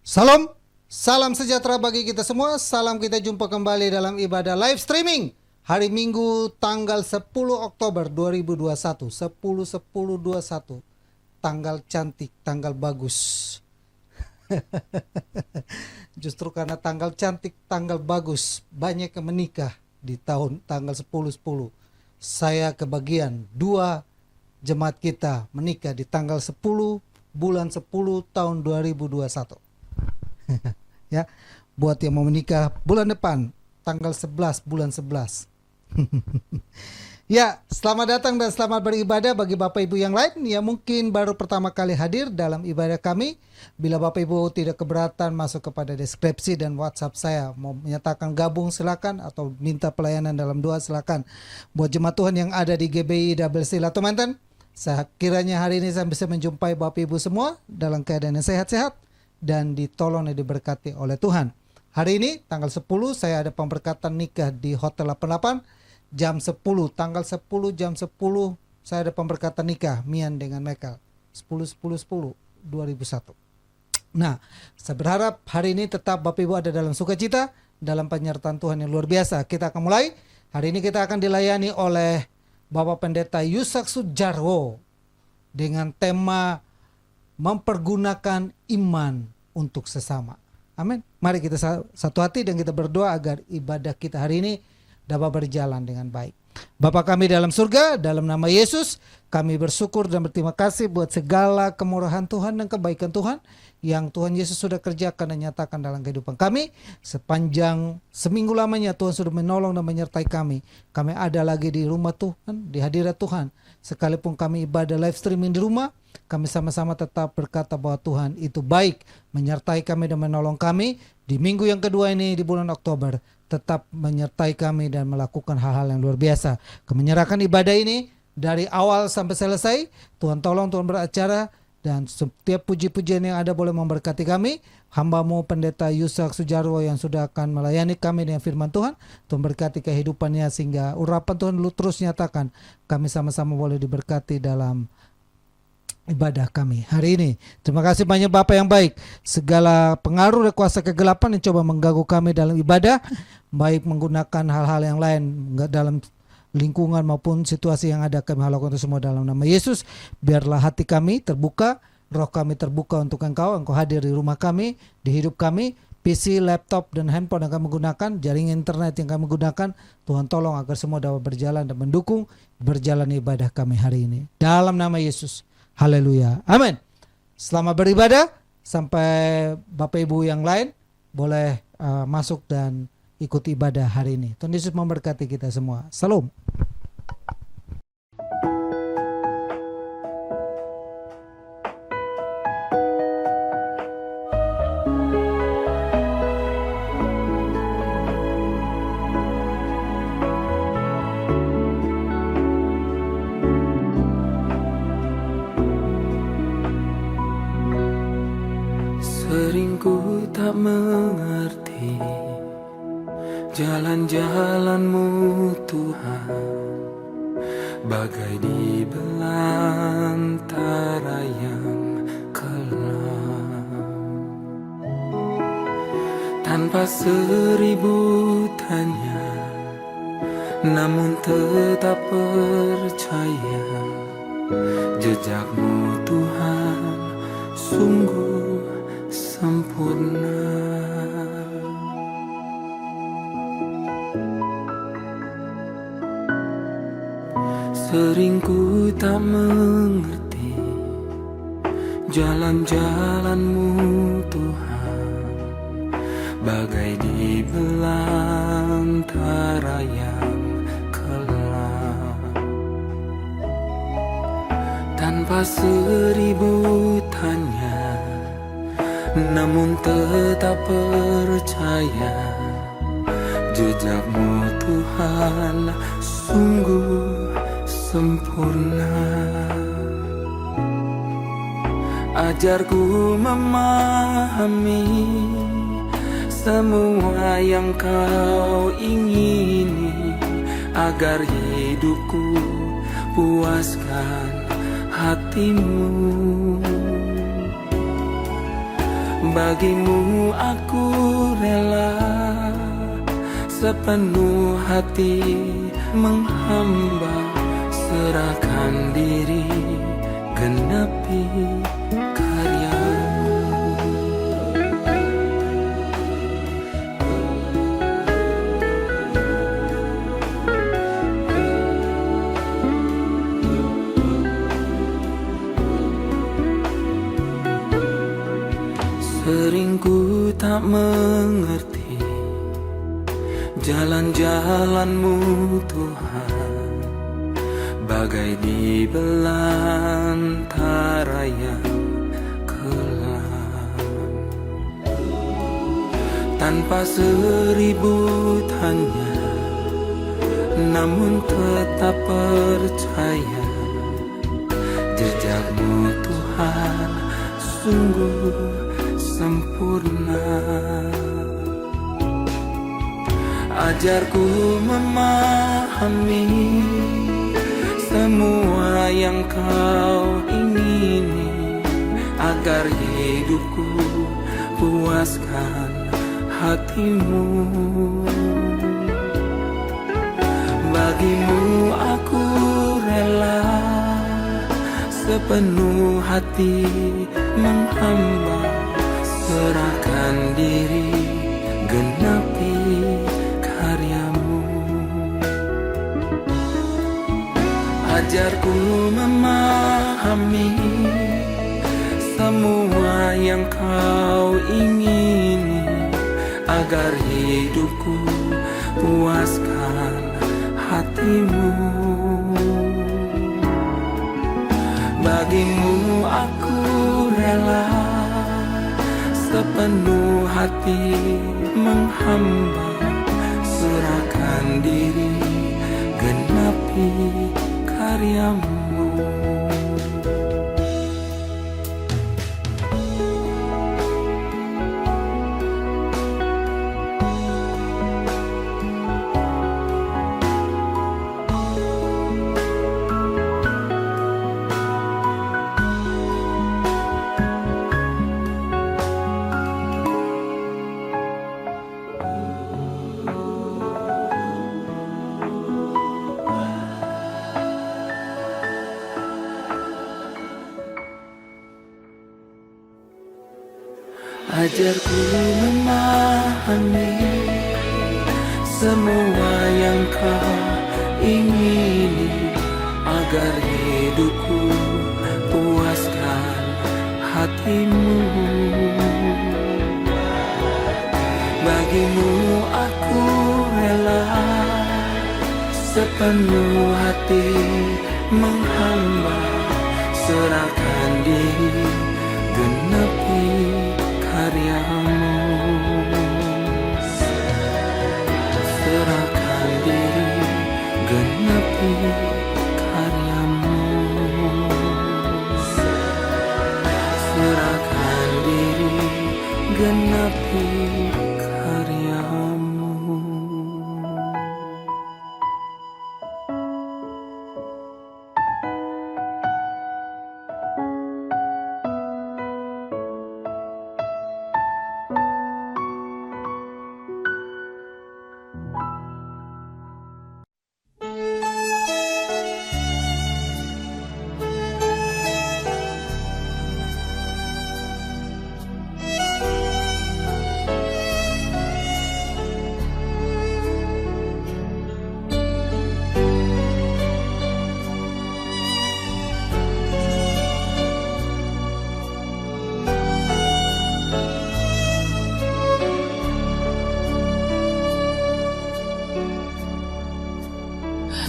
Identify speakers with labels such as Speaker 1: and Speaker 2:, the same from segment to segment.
Speaker 1: Salam, salam sejahtera bagi kita semua. Salam, kita jumpa kembali dalam ibadah live streaming hari Minggu tanggal 10 Oktober 2021. 10-10-21. Tanggal cantik, tanggal bagus. Justru karena tanggal cantik, tanggal bagus, banyak yang menikah di tahun tanggal 10-10. Saya kebagian 2 jemaat kita menikah di tanggal 10 bulan 10 tahun 2021. Ya, buat yang mau menikah bulan depan tanggal 11 bulan 11. Ya, selamat datang dan selamat beribadah bagi Bapak Ibu yang lain yang mungkin baru pertama kali hadir dalam ibadah kami. Bila Bapak Ibu tidak keberatan, masuk kepada deskripsi dan WhatsApp saya. Mau menyatakan gabung silakan, atau minta pelayanan dalam doa silakan. Buat jemaat Tuhan yang ada di GBI WC Lato Mantan, saya kiranya hari ini saya bisa menjumpai Bapak Ibu semua dalam keadaan yang sehat-sehat dan ditolong dan diberkati oleh Tuhan. Hari ini tanggal 10 saya ada pemberkatan nikah di Hotel 88 jam 10. Tanggal 10 jam 10 saya ada pemberkatan nikah Mian dengan Michael 10-10-10-2001. Nah, saya berharap hari ini tetap Bapak Ibu ada dalam sukacita, dalam penyertaan Tuhan yang luar biasa. Kita akan mulai. Hari ini kita akan dilayani oleh Bapak Pendeta Yusak Sujarwo dengan tema mempergunakan iman untuk sesama. Amin. Mari kita satu hati dan kita berdoa agar ibadah kita hari ini dapat berjalan dengan baik. Bapa kami dalam surga, dalam nama Yesus, kami bersyukur dan berterima kasih buat segala kemurahan Tuhan dan kebaikan Tuhan yang Tuhan Yesus sudah kerjakan dan nyatakan dalam kehidupan kami. Sepanjang seminggu lamanya Tuhan sudah menolong dan menyertai kami. Kami ada lagi di rumah Tuhan, di hadirat Tuhan. Sekalipun kami ibadah live streaming di rumah, kami sama-sama tetap berkata bahwa Tuhan itu baik, menyertai kami dan menolong kami. Di minggu yang kedua ini di bulan Oktober, tetap menyertai kami dan melakukan hal-hal yang luar biasa. Kami menyerahkan ibadah ini dari awal sampai selesai. Tuhan tolong, Tuhan beracara, dan setiap puji-pujian yang ada boleh memberkati kami. Hamba-Mu Pendeta Yusak Sujarwo yang sudah akan melayani kami dengan firman Tuhan. Tuhan berkati kehidupannya sehingga urapan Tuhan lu terus nyatakan. Kami sama-sama boleh diberkati dalam ibadah kami hari ini. Terima kasih banyak Bapak yang baik. Segala pengaruh dan kuasa kegelapan yang coba mengganggu kami dalam ibadah, baik menggunakan hal-hal yang lain dalam lingkungan maupun situasi yang ada, kami lakukan itu semua dalam nama Yesus. Biarlah hati kami terbuka, roh kami terbuka untuk Engkau hadir di rumah kami, di hidup kami. PC, laptop, dan handphone yang kami gunakan, jaringan internet yang kami gunakan, Tuhan tolong agar semua dapat berjalan dan mendukung berjalan ibadah kami hari ini. Dalam nama Yesus. Haleluya. Amin. Selamat beribadah. Sampai Bapak Ibu yang lain boleh masuk dan ikut ibadah hari ini. Tuhan Yesus memberkati kita semua. Salam.
Speaker 2: Sering ku tak mengerti jalan-jalan-Mu Tuhan, bagai di belantara yang kelam. Tanpa seribu tanya, namun tetap percaya, jejak-Mu Tuhan sungguh sempurna. Sering ku tak mengerti jalan-jalan-Mu Tuhan, bagai di belantara yang kelam. Tanpa seribu tanya, namun tetap percaya, jejak-Mu Tuhan sungguh sempurna. Ajarku memahami semua yang Kau ingini, agar hidupku puaskan hati-Mu. Bagimu aku rela sepenuh hati menghamba, serahkan diri genapi karyamu. Sering ku tak mengerti jalan-jalan-Mu Tuhan, bagai di belantara yang kelam. Tanpa seribu tanya, namun tetap percaya, jejak-Mu Tuhan sungguh sempurna. Ajarku memahami semua yang Kau ingini, agar hidupku puaskan hati-Mu. Bagimu aku rela sepenuh hati menghamba, serahkan diri genapi karyamu. Ajarku memahami semua yang Kau ingini, agar hidupku puaskan hati-Mu. Bagimu aku rela sepenuh hati menghamba, serahkan diri genapi karyamu. Ajarku memahami semua yang Kau ingini, agar hidupku puaskan hati-Mu. Bagimu aku rela sepenuh hati menghamba, serahkan diri genapi karyamu. Serahkan diri genapi karyamu. Serahkan diri genapi karyamu.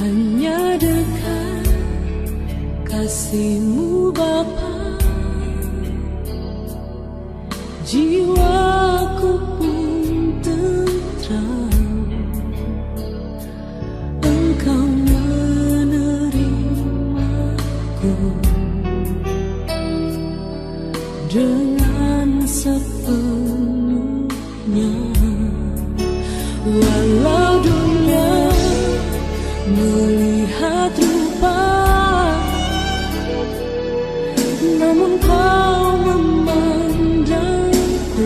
Speaker 3: Hanya dekat kasih-Mu Bapa, jiwaku pun tentram. Engkau menerimaku dengan sepenuhnya, walau dunia melihat rupa, namun Kau memandangku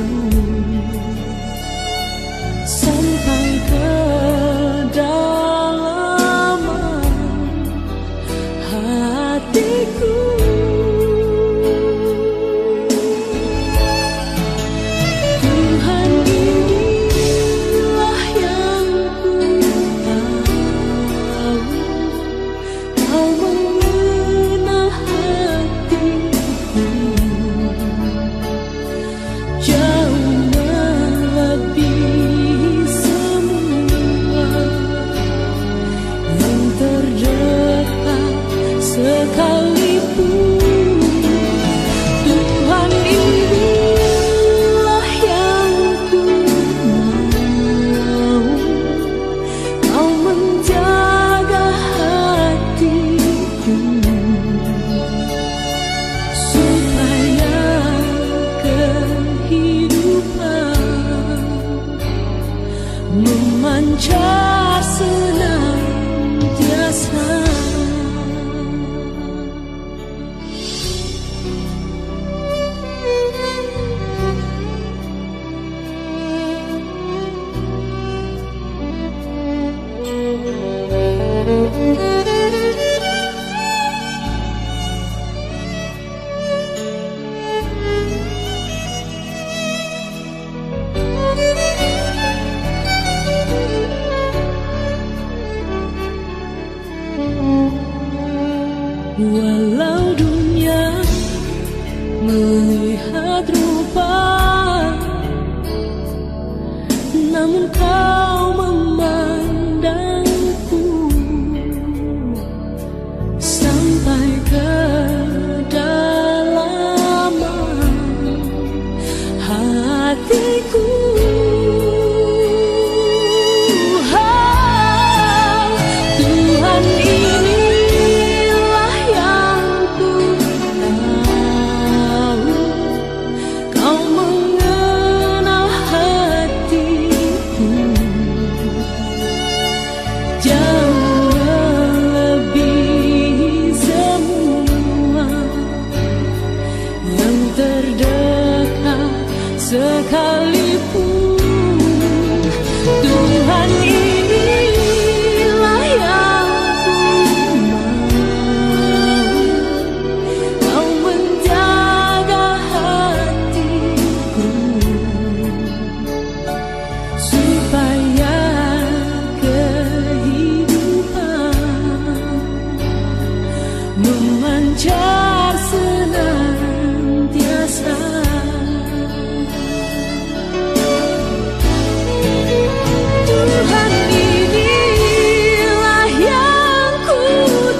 Speaker 3: Walau dunia melihat rupa, namun kau memandangku sampai kedalaman hatiku. Tuhan, inilah yang ku tahu, kau mengenal hatiku jauh melebihi semua yang terdekat sekalipun. Tuhan, inilah yang ku mau, kau menjaga hatiku supaya kehidupan memancar senantiasa. Tuhan, inilah yang ku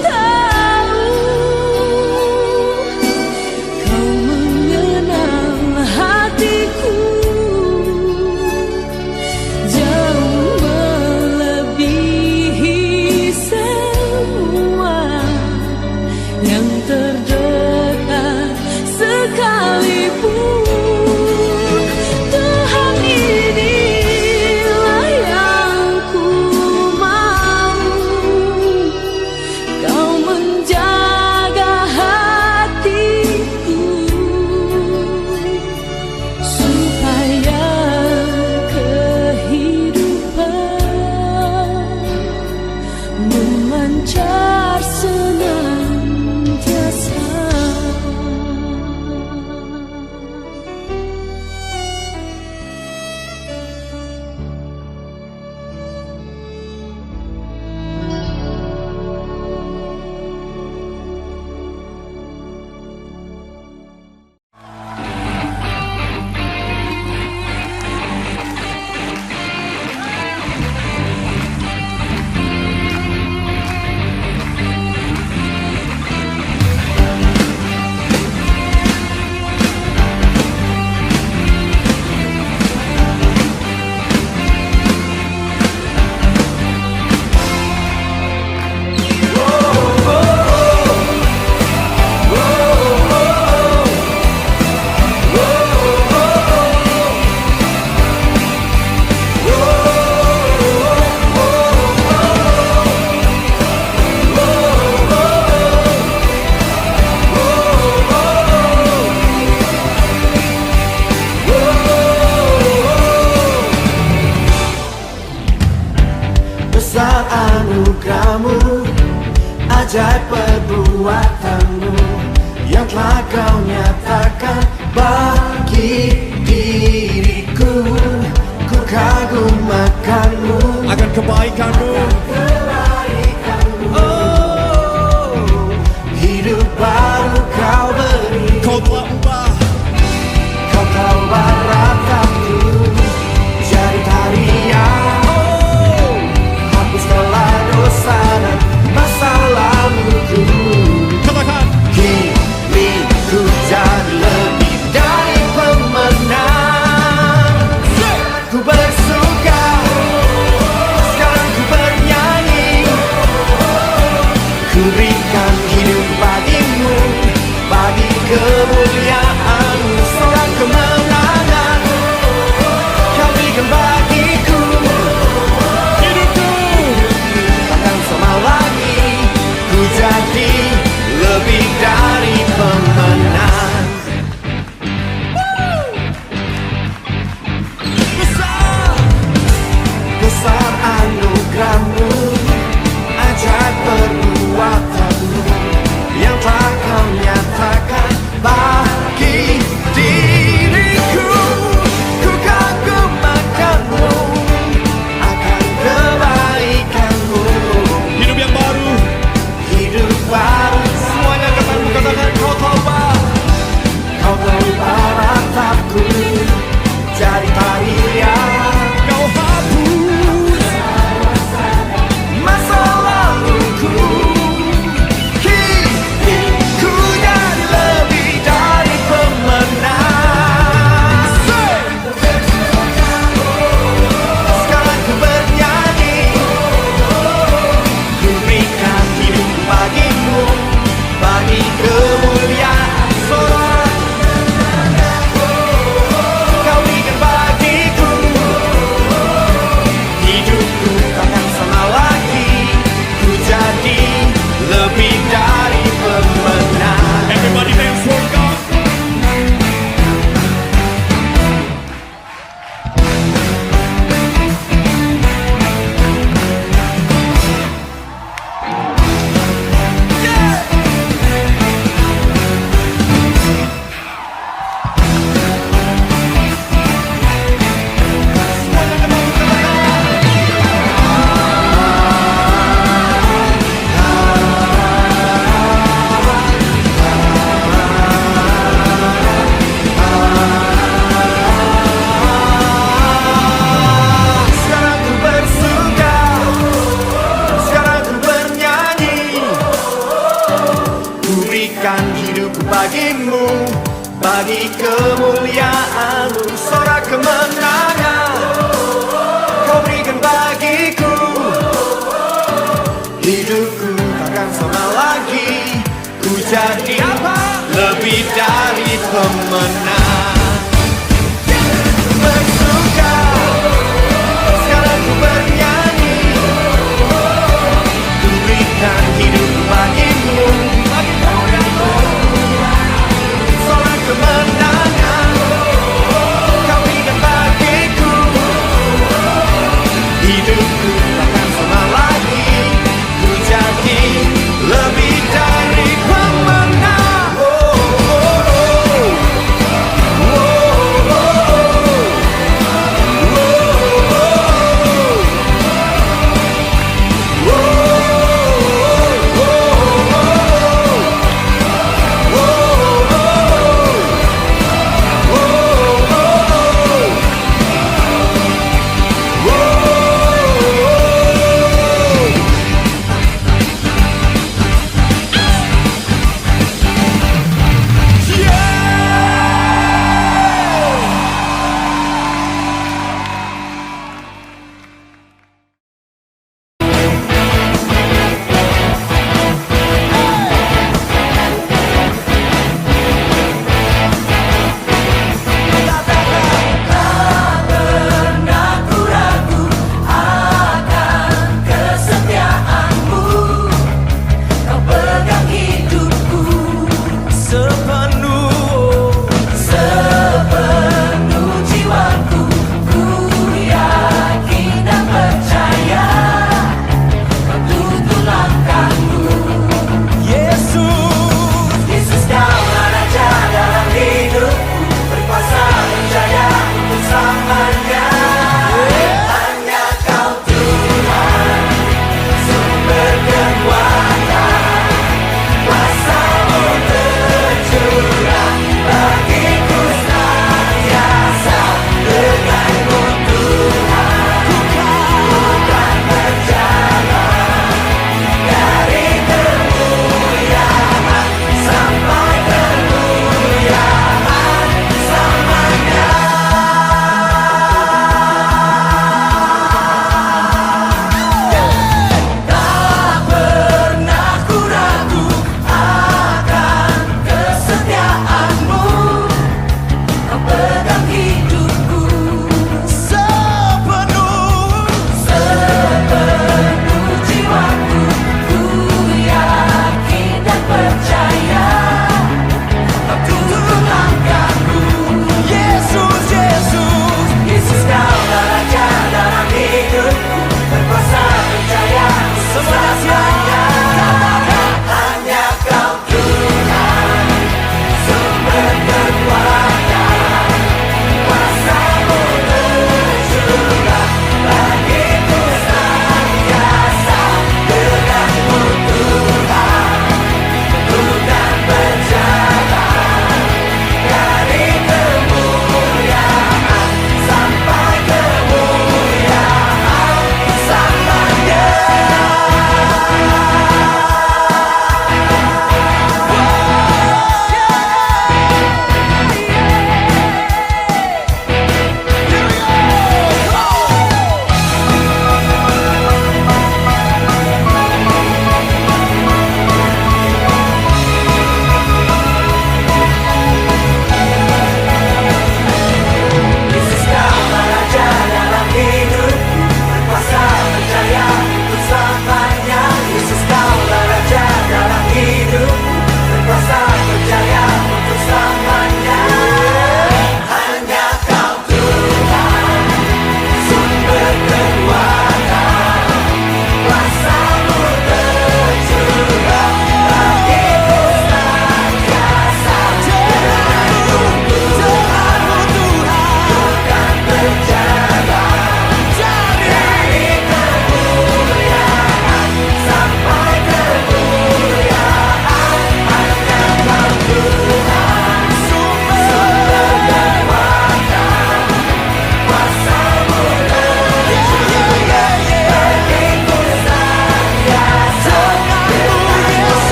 Speaker 3: tahu, kau mengenal hatiku jauh melebihi semua yang terdekat sekalipun. Tuhan, inilah yang ku mau, kau menjaga hatiku supaya kehidupan memancar senantiasa.
Speaker 2: Besar anugerahmu, ajaib perbuatanmu yang telah kau nyatakan bagi diriku. Ku kagum akanmu,
Speaker 4: akan kebaikanmu.
Speaker 2: Oh, hidup baru kau beri,
Speaker 4: Kau telah ubah
Speaker 2: kau ubah rataku jadi tarian. Oh, hapuskanlah dosa dan masa laluku.
Speaker 4: katakan
Speaker 2: Kini ku jadi lebih dari pemenang. Ku bersuka, sekarang ku bernyanyi. bagimu, bagi kemuliaan-Mu. Sorak kemenangan Kau berikan bagiku. Hidupku takkan sama lagi, ku jadi lebih dari pemenang. Bersuka, sekarang ku bernyanyi, ku berikan hidup bagimu. Sorak kemenangan Kau berikan bagiku. Hidupku takkan sama lagi, ku jadi lebih dari pemenang. Oh, oh, oh.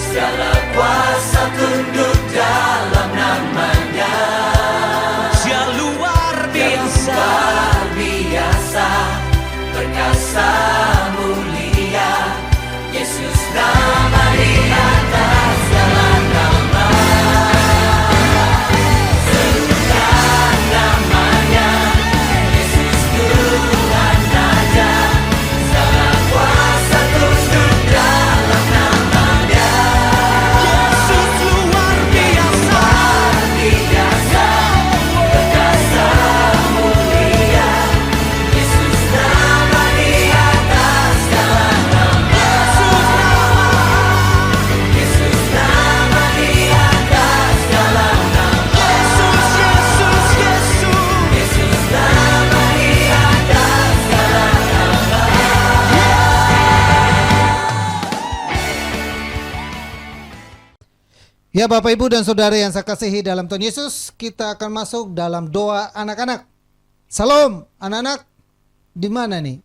Speaker 2: segala kuasa tunduk dalam namanya.
Speaker 5: Dia luar biasa,
Speaker 2: Luar biasa, perkasa mulia, Yesus nama di atas segala nama. Serukan namanya, Yesus Tuhan aja, segala kuasa tunduk dalam namanya.
Speaker 5: Yesus luar biasa,
Speaker 2: Luar biasa, perkasa mulia, Yesus nama di atas segala nama. Yesus nama di atas segala nama.
Speaker 5: Yesus, Yesus, Yesus.
Speaker 2: Yesus nama di atas segala nama.
Speaker 1: Ya Bapak Ibu dan Saudara yang saya kasihi dalam Tuhan Yesus, kita akan masuk dalam doa anak-anak. Salam anak-anak, di mana nih?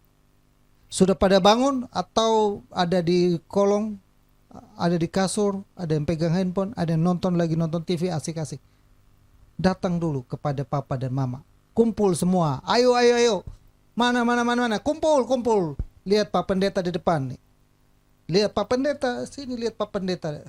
Speaker 1: Sudah pada bangun atau ada di kolong, ada di kasur, ada yang pegang handphone, ada yang nonton TV asik-asik. Datang dulu kepada papa dan mama. Kumpul semua. Ayo. Mana. Kumpul. Lihat Pak Pendeta di depan nih. Lihat Pak Pendeta, sini lihat Pak Pendeta.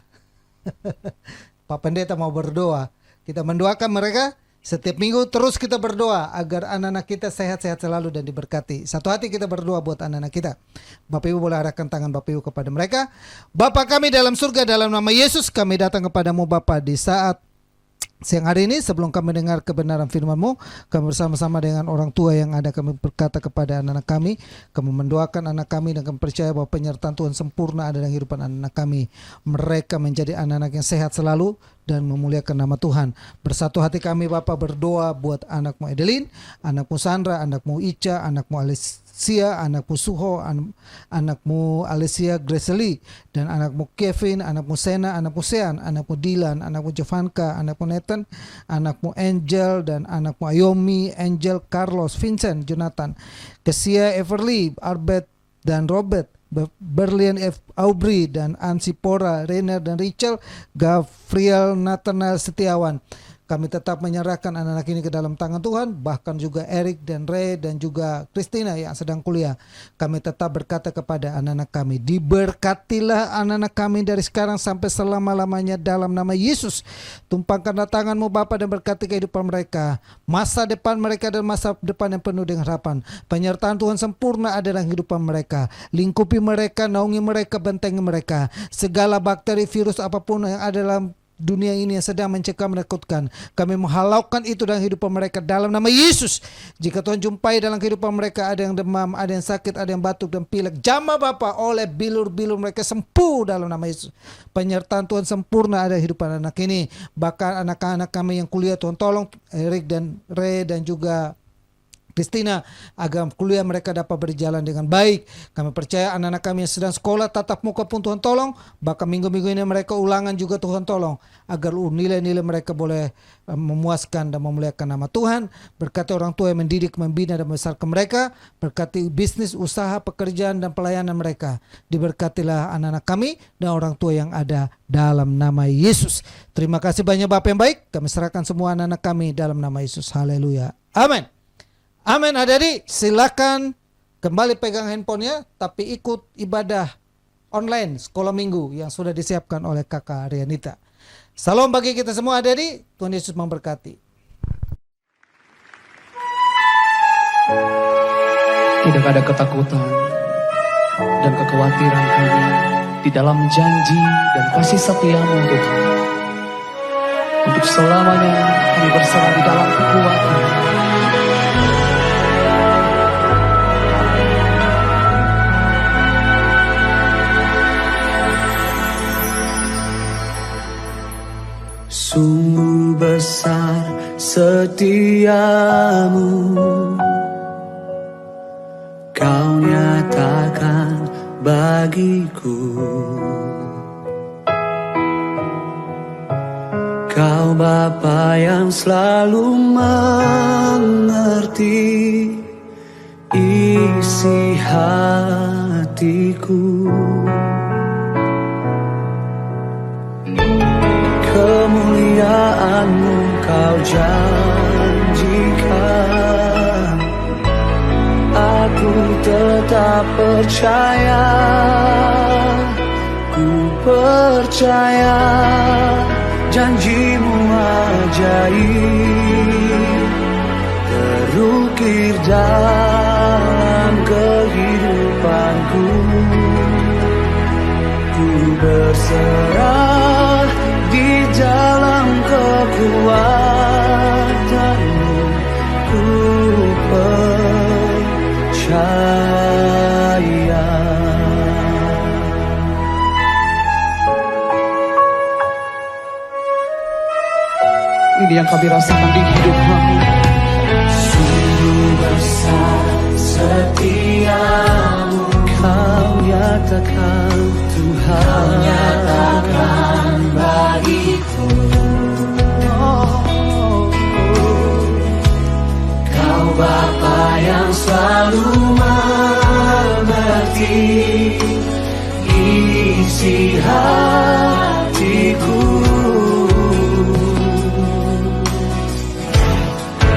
Speaker 1: Pak Pendeta mau berdoa. Kita mendoakan mereka setiap minggu, terus kita berdoa agar anak-anak kita sehat-sehat selalu dan diberkati. Satu hati kita berdoa buat anak-anak kita. Bapak Ibu boleh arahkan tangan Bapak Ibu kepada mereka. Bapa kami dalam surga, dalam nama Yesus kami datang kepadamu Bapa di saat siang hari ini. Sebelum kami dengar kebenaran firman-Mu, kami bersama-sama dengan orang tua yang ada, kami berkata kepada anak-anak kami mendoakan anak kami dan kami percaya bahwa penyertaan Tuhan sempurna ada dalam kehidupan anak-anak kami. Mereka menjadi anak-anak yang sehat selalu dan memuliakan nama Tuhan. Bersatu hati kami Bapa berdoa buat anakmu Edelin, anakmu Sandra, anakmu Ica, anakmu Alicia, anakmu Suho, anakmu Alicia Greseli, dan anakmu Kevin, anakmu Sena, anakmu Sean, anakmu Dylan, anakmu Jovanka, anakmu Nathan, anakmu Angel, dan anakmu Ayomi, Angel, Carlos, Vincent, Jonathan, Kesia, Everly, Arbet, dan Robert, Berlian F. Aubrey, dan Ansipora, Rainer, dan Rachel, Gabriel, Nathanael Setiawan. Kami tetap menyerahkan anak-anak ini ke dalam tangan Tuhan, bahkan juga Eric dan Ray dan juga Christina yang sedang kuliah. Kami tetap berkata kepada anak-anak kami, diberkatilah anak-anak kami dari sekarang sampai selama-lamanya dalam nama Yesus. Tumpangkanlah tangan-Mu Bapa dan berkati kehidupan mereka, masa depan mereka dan masa depan yang penuh dengan harapan. Penyertaan Tuhan sempurna ada dalam kehidupan mereka. Lingkupi mereka, naungi mereka, bentengi mereka. Segala bakteri, virus apapun yang ada dalam dunia ini yang sedang mencekam, menakutkan, kami menghalaukan itu dalam kehidupan mereka dalam nama Yesus. Jika Tuhan jumpai dalam kehidupan mereka ada yang demam, ada yang sakit, ada yang batuk dan pilek, jamah Bapa oleh bilur-bilur mereka sembuh dalam nama Yesus. Penyertaan Tuhan sempurna ada di kehidupan anak ini. Bahkan anak-anak kami yang kuliah, Tuhan tolong Eric dan Ray dan juga Christina agar kuliah mereka dapat berjalan dengan baik. Kami percaya anak-anak kami yang sedang sekolah tatap muka pun Tuhan tolong. Bahkan minggu-minggu ini mereka ulangan juga Tuhan tolong, agar nilai-nilai mereka boleh memuaskan dan memuliakan nama Tuhan. Berkati orang tua yang mendidik, membina dan membesarkan mereka. Berkati bisnis, usaha, pekerjaan dan pelayanan mereka. Diberkatilah anak-anak kami dan orang tua yang ada dalam nama Yesus. Terima kasih banyak Bapa yang baik. Kami serahkan semua anak-anak kami dalam nama Yesus. Haleluya. Amin. Amin. Adik-adik, silakan kembali pegang handphonenya, tapi ikut ibadah online sekolah minggu yang sudah disiapkan oleh Kakak Rianita. Salam bagi kita semua adik-adik, Tuhan Yesus memberkati.
Speaker 6: Tidak ada ketakutan dan kekhawatiran kami di dalam janji dan kasih setia-Mu Tuhan. Untuk selamanya kami bersama di dalam kekuatan.
Speaker 2: Sungguh besar setiamu, Kau nyatakan bagiku. Kau Bapa yang selalu mengerti isi hatiku.
Speaker 5: kemuliaan-Mu Kau janjikan. Aku tetap percaya, ku percaya janji-Mu ajaib terukir dalam kehidupanku. Ku berserah di dalam kekuatan-Mu, ku percaya.
Speaker 6: Ini yang kami rasakan di hidup kami.
Speaker 5: Sungguh besar setia-Mu, Kau nyatakan Tuhan, Kau nyatakan bagiku. Kau Bapa yang selalu mengerti isi hatiku.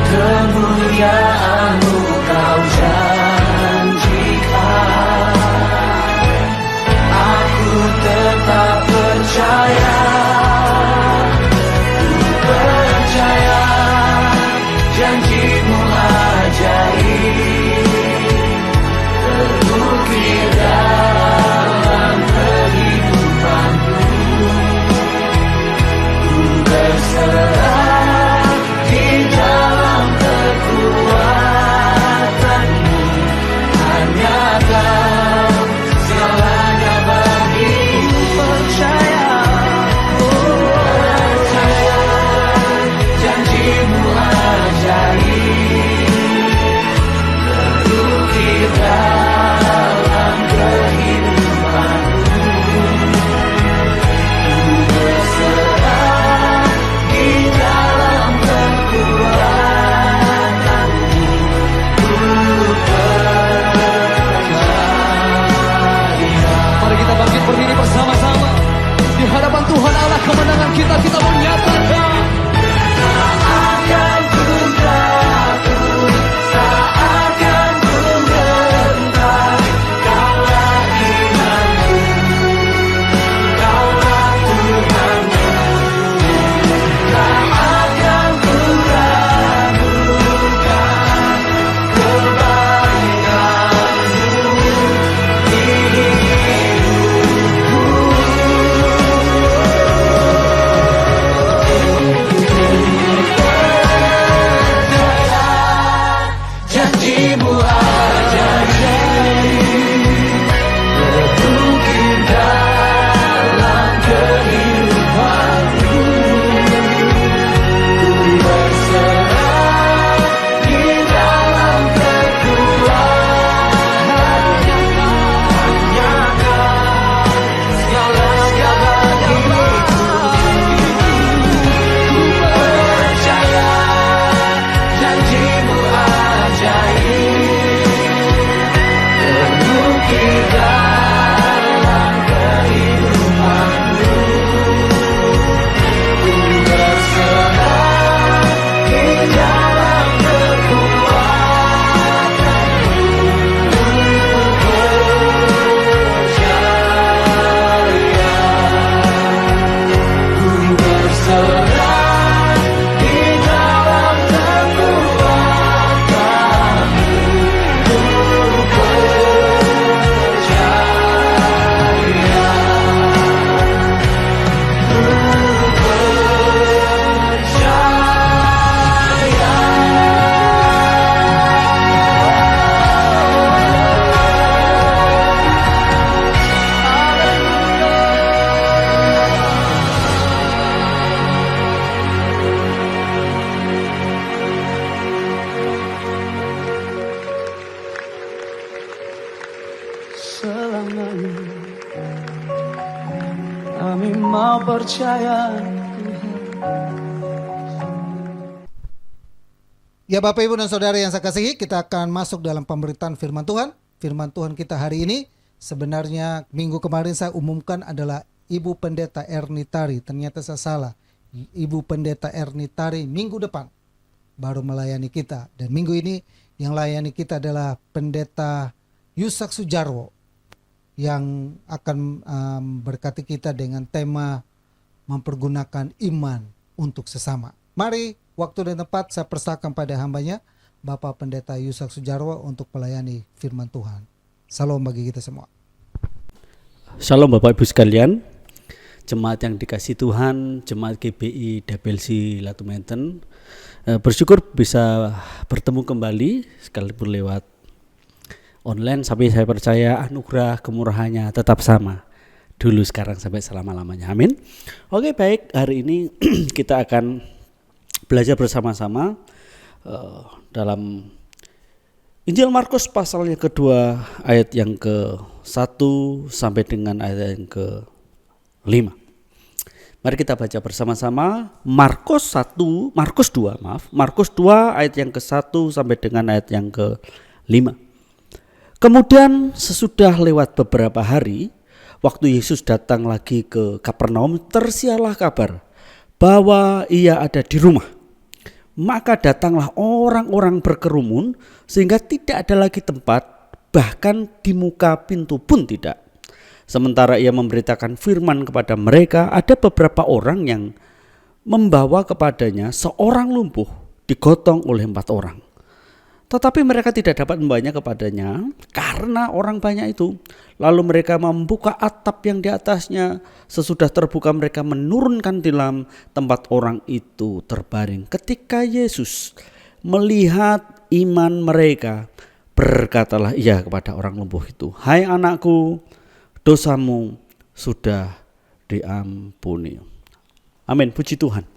Speaker 5: Kemuliaan-Mu Kau janjikan. Aku tetap percaya, ku percaya janji-Mu ajaib terukir dalam kehidupanku. Ku berserah di dalam kekuatan-Mu, hanya Kau segalanya bagiku. Percaya, percaya janji-Mu ajaib terukir dalam kehidupanku. Ku berserah di dalam kekuatan-Mu, ku percaya.
Speaker 6: Mari kita bangkit berdiri bersama-sama di hadapan Tuhan Allah kemenangan kita. Kita mau nyatakan
Speaker 5: Akan ku takut, tak akan ku gentar. Kaulah imanku, Kaulah Tuhanku. Tak akan ku ragukan kebaikan-Mu di hidupku. Janji-Mu ajaib terukir dalam kehidupanku. Ku berserah di dalam kekuatan-Mu, hanya Kau segalanya bagiku. Ku percaya janji-Mu ajaib terukir dalam kehidupanku. Ku berserah di dalam kekuatan-Mu, ku percaya. Ku berserah di dalam kekuatan-Mu, ku selamanya kami mau percaya.
Speaker 1: Ya Bapak Ibu dan Saudara yang saya kasihi, kita akan masuk dalam pemberitaan firman Tuhan. Firman Tuhan kita hari ini sebenarnya minggu kemarin saya umumkan adalah Ibu Pendeta Ernitari. Ternyata saya salah. Ibu Pendeta Ernitari minggu depan baru melayani kita. Dan minggu ini yang layani kita adalah Pendeta Yusak Sujarwo yang akan berkati kita dengan tema mempergunakan iman untuk sesama. Mari waktu dan tempat saya persilakan pada hambanya Bapak Pendeta Yusak Sujarwo untuk melayani firman Tuhan. Salam bagi kita semua.
Speaker 7: Salam Bapak Ibu sekalian, jemaat yang dikasih Tuhan, jemaat GBI Dabelsi Latumenten, bersyukur bisa bertemu kembali sekalipun lewat online, tapi saya percaya anugerah kemurahannya tetap sama dulu, sekarang, sampai selama-lamanya. Amin. Oke, baik, hari ini kita akan belajar bersama-sama dalam Injil Markus pasalnya kedua ayat yang ke-1 sampai dengan ayat yang ke-5. Mari kita baca bersama-sama Markus 2 ayat yang ke-1 sampai dengan ayat yang ke-5. Kemudian sesudah lewat beberapa hari, waktu Yesus datang lagi ke Kapernaum, tersiarlah kabar bahwa ia ada di rumah. Maka datanglah orang-orang berkerumun sehingga tidak ada lagi tempat, bahkan di muka pintu pun tidak. Sementara ia memberitakan firman kepada mereka, ada beberapa orang yang membawa kepadanya seorang lumpuh digotong oleh 4 orang. Tetapi mereka tidak dapat membawanya kepadanya karena orang banyak itu. Lalu mereka membuka atap yang di atasnya. Sesudah terbuka mereka menurunkan di dalam tempat orang itu terbaring. Ketika Yesus melihat iman mereka, berkatalah ia kepada orang lumpuh itu, "Hai anakku, dosamu sudah diampuni." Amin, puji Tuhan.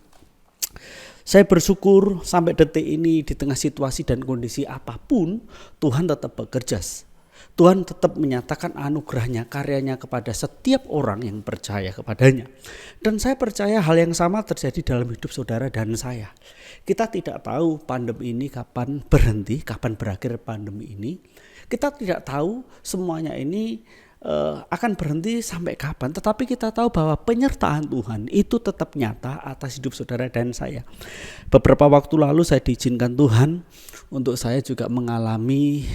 Speaker 7: Saya bersyukur sampai detik ini di tengah situasi dan kondisi apapun, Tuhan tetap bekerja. Tuhan tetap menyatakan anugerahnya, karyanya kepada setiap orang yang percaya kepadanya. Dan saya percaya hal yang sama terjadi dalam hidup saudara dan saya. Kita tidak tahu pandemi ini kapan berhenti, kapan berakhir pandemi ini. Kita tidak tahu semuanya ini akan berhenti sampai kapan, tetapi kita tahu bahwa penyertaan Tuhan itu tetap nyata atas hidup saudara dan saya. Beberapa waktu lalu saya diizinkan Tuhan untuk saya juga mengalami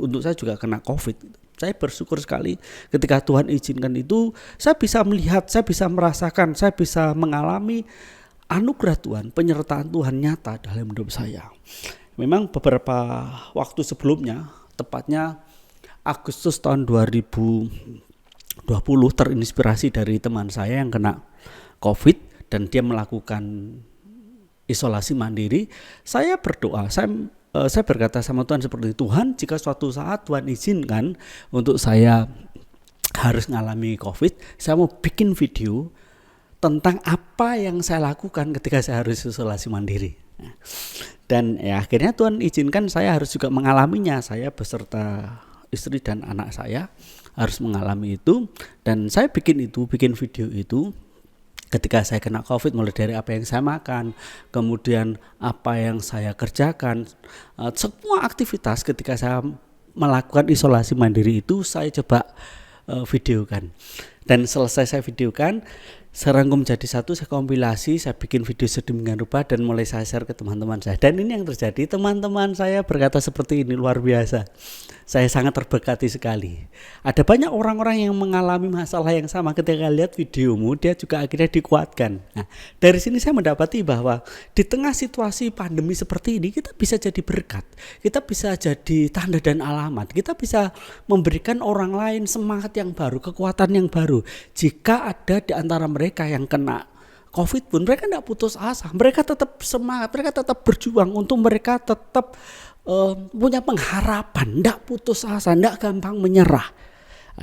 Speaker 7: untuk saya juga kena COVID. Saya bersyukur sekali ketika Tuhan izinkan itu, saya bisa melihat, saya bisa merasakan, saya bisa mengalami anugerah Tuhan, penyertaan Tuhan nyata dalam hidup saya. Memang beberapa waktu sebelumnya, tepatnya Agustus tahun 2020, terinspirasi dari teman saya yang kena COVID dan dia melakukan isolasi mandiri. Saya berdoa, saya berkata sama Tuhan seperti, Tuhan, jika suatu saat Tuhan izinkan untuk saya harus mengalami COVID, saya mau bikin video tentang apa yang saya lakukan ketika saya harus isolasi mandiri. Dan ya akhirnya Tuhan izinkan saya harus juga mengalaminya. Saya beserta istri dan anak saya harus mengalami itu, dan saya bikin video itu ketika saya kena COVID, mulai dari apa yang saya makan, kemudian apa yang saya kerjakan, semua aktivitas ketika saya melakukan isolasi mandiri itu saya coba videokan. Dan selesai saya videokan, saya rangkum jadi satu, saya kompilasi, saya bikin video sedemikian rupa dan mulai saya share ke teman-teman saya. Dan ini yang terjadi, teman-teman saya berkata seperti ini, luar biasa. Saya sangat terberkati sekali. Ada banyak orang-orang yang mengalami masalah yang sama, ketika lihat videomu dia juga akhirnya dikuatkan. Nah, dari sini saya mendapati bahwa di tengah situasi pandemi seperti ini kita bisa jadi berkat. Kita bisa jadi tanda dan alamat. Kita bisa memberikan orang lain semangat yang baru, kekuatan yang baru. Jika ada di antara mereka yang kena COVID pun mereka tidak putus asa, mereka tetap semangat, mereka tetap berjuang untuk mereka tetap punya pengharapan, tidak putus asa, tidak gampang menyerah.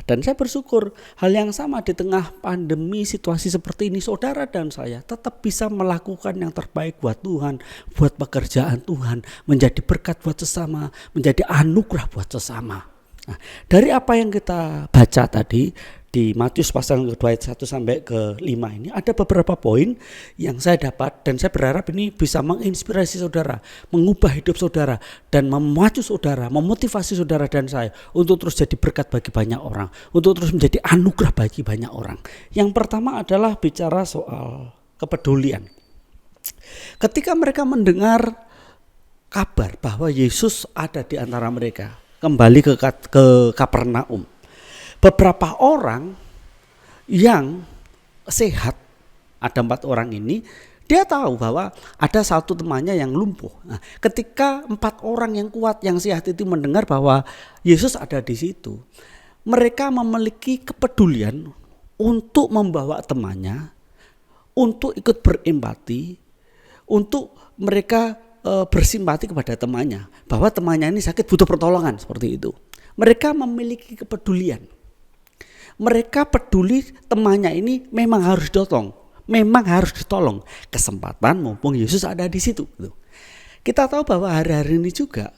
Speaker 7: Dan saya bersyukur hal yang sama di tengah pandemi situasi seperti ini, saudara dan saya tetap bisa melakukan yang terbaik buat Tuhan, buat pekerjaan Tuhan, menjadi berkat buat sesama, menjadi anugerah buat sesama. Nah, dari apa yang kita baca tadi di Matius pasal kedua ayat 1 sampai ke 5 ini ada beberapa poin yang saya dapat, dan saya berharap ini bisa menginspirasi saudara, mengubah hidup saudara, dan memacu saudara, memotivasi saudara dan saya untuk terus jadi berkat bagi banyak orang, untuk terus menjadi anugerah bagi banyak orang. Yang pertama adalah bicara soal kepedulian. Ketika mereka mendengar kabar bahwa Yesus ada di antara mereka, kembali ke Kapernaum. Beberapa orang yang sehat, ada 4 orang ini, dia tahu bahwa ada satu temannya yang lumpuh. Nah, ketika 4 orang yang kuat, yang sehat itu mendengar bahwa Yesus ada di situ, mereka memiliki kepedulian untuk membawa temannya, untuk ikut berempati, untuk mereka bersimpati kepada temannya, bahwa temannya ini sakit butuh pertolongan, seperti itu. Mereka memiliki kepedulian. Mereka peduli temannya ini memang harus ditolong. Kesempatan mumpung Yesus ada di situ. Kita tahu bahwa hari-hari ini juga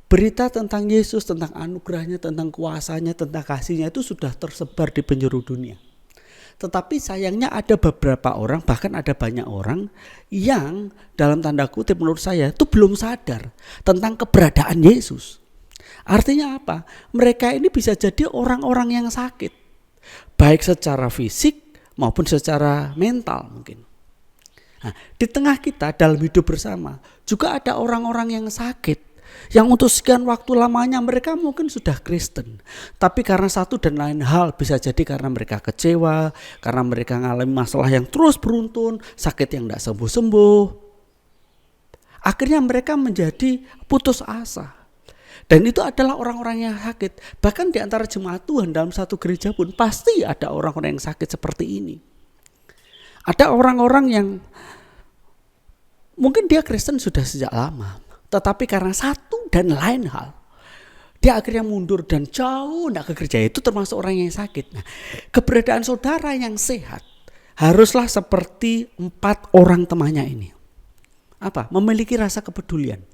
Speaker 7: berita tentang Yesus, tentang anugerahnya, tentang kuasanya, tentang kasihnya itu sudah tersebar di penjuru dunia. Tetapi sayangnya ada beberapa orang, bahkan ada banyak orang yang dalam tanda kutip menurut saya itu belum sadar tentang keberadaan Yesus. Artinya apa? Mereka ini bisa jadi orang-orang yang sakit, baik secara fisik maupun secara mental mungkin. Nah, di tengah kita dalam hidup bersama juga ada orang-orang yang sakit, yang untuk sekian waktu lamanya mereka mungkin sudah Kristen, tapi karena satu dan lain hal, bisa jadi karena mereka kecewa, karena mereka mengalami masalah yang terus beruntun, sakit yang tidak sembuh-sembuh, akhirnya mereka menjadi putus asa. Dan itu adalah orang-orang yang sakit. Bahkan di antara jemaat Tuhan dalam satu gereja pun pasti ada orang-orang yang sakit seperti ini. Ada orang-orang yang mungkin dia Kristen sudah sejak lama, tetapi karena satu dan lain hal, dia akhirnya mundur dan jauh tidak ke gereja. Itu termasuk orang yang sakit. Nah, keberadaan saudara yang sehat haruslah seperti 4 orang temannya ini. Apa? Memiliki rasa kepedulian.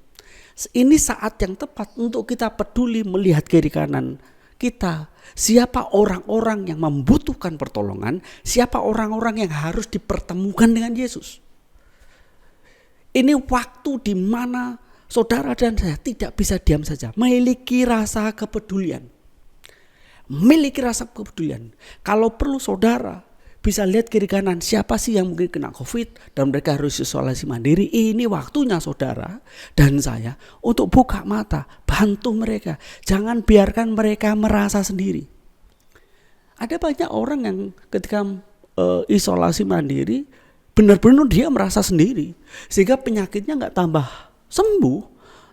Speaker 7: Ini saat yang tepat untuk kita peduli melihat kiri kanan kita. Siapa orang-orang yang membutuhkan pertolongan, siapa orang-orang yang harus dipertemukan dengan Yesus. Ini waktu di mana saudara dan saya tidak bisa diam saja, memiliki rasa kepedulian. Memiliki rasa kepedulian. Kalau perlu saudara bisa lihat kiri kanan, siapa sih yang mungkin kena COVID dan mereka harus isolasi mandiri. Ini waktunya saudara dan saya untuk buka mata, bantu mereka. Jangan biarkan mereka merasa sendiri. Ada banyak orang yang ketika isolasi mandiri, benar-benar dia merasa sendiri, sehingga penyakitnya gak tambah sembuh,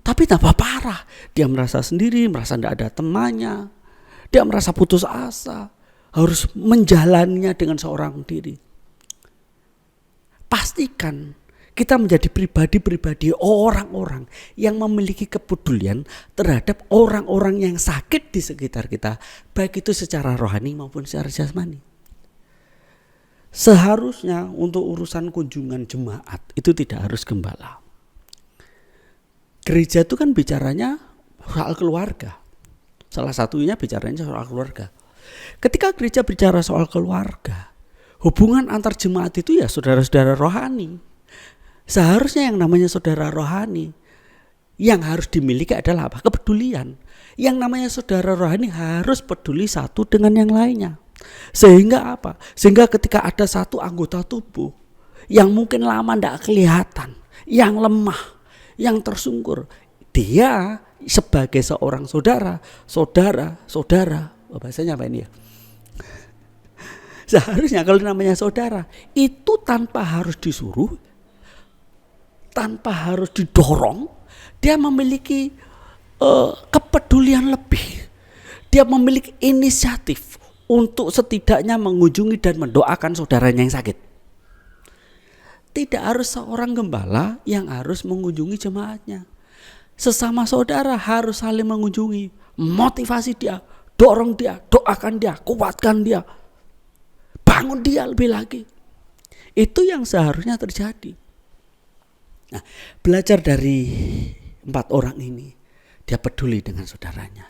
Speaker 7: tapi tambah parah. Dia merasa sendiri, merasa tidak ada temannya, dia merasa putus asa, harus menjalaninya dengan seorang diri. Pastikan kita menjadi pribadi-pribadi, orang-orang yang memiliki kepedulian terhadap orang-orang yang sakit di sekitar kita, baik itu secara rohani maupun secara jasmani. Seharusnya untuk urusan kunjungan jemaat itu tidak harus gembala. Gereja itu kan bicaranya soal keluarga. Salah satunya bicaranya soal keluarga. Ketika gereja bicara soal keluarga, hubungan antar jemaat itu ya saudara-saudara rohani. Seharusnya yang namanya saudara rohani yang harus dimiliki adalah apa? Kepedulian. Yang namanya saudara rohani harus peduli satu dengan yang lainnya. Sehingga apa? Sehingga ketika ada satu anggota tubuh yang mungkin lama tidak kelihatan, yang lemah, yang tersungkur, dia sebagai seorang saudara, bahasanya apa ini ya? Seharusnya kalau namanya saudara itu tanpa harus disuruh, tanpa harus didorong, dia memiliki kepedulian lebih. Dia memiliki inisiatif untuk setidaknya mengunjungi dan mendoakan saudaranya yang sakit. Tidak harus seorang gembala yang harus mengunjungi jemaatnya. Sesama saudara harus saling mengunjungi, motivasi dia, dorong dia, doakan dia, kuatkan dia, bangun dia lebih lagi. Itu yang seharusnya terjadi. Nah, belajar dari 4 orang ini, dia peduli dengan saudaranya,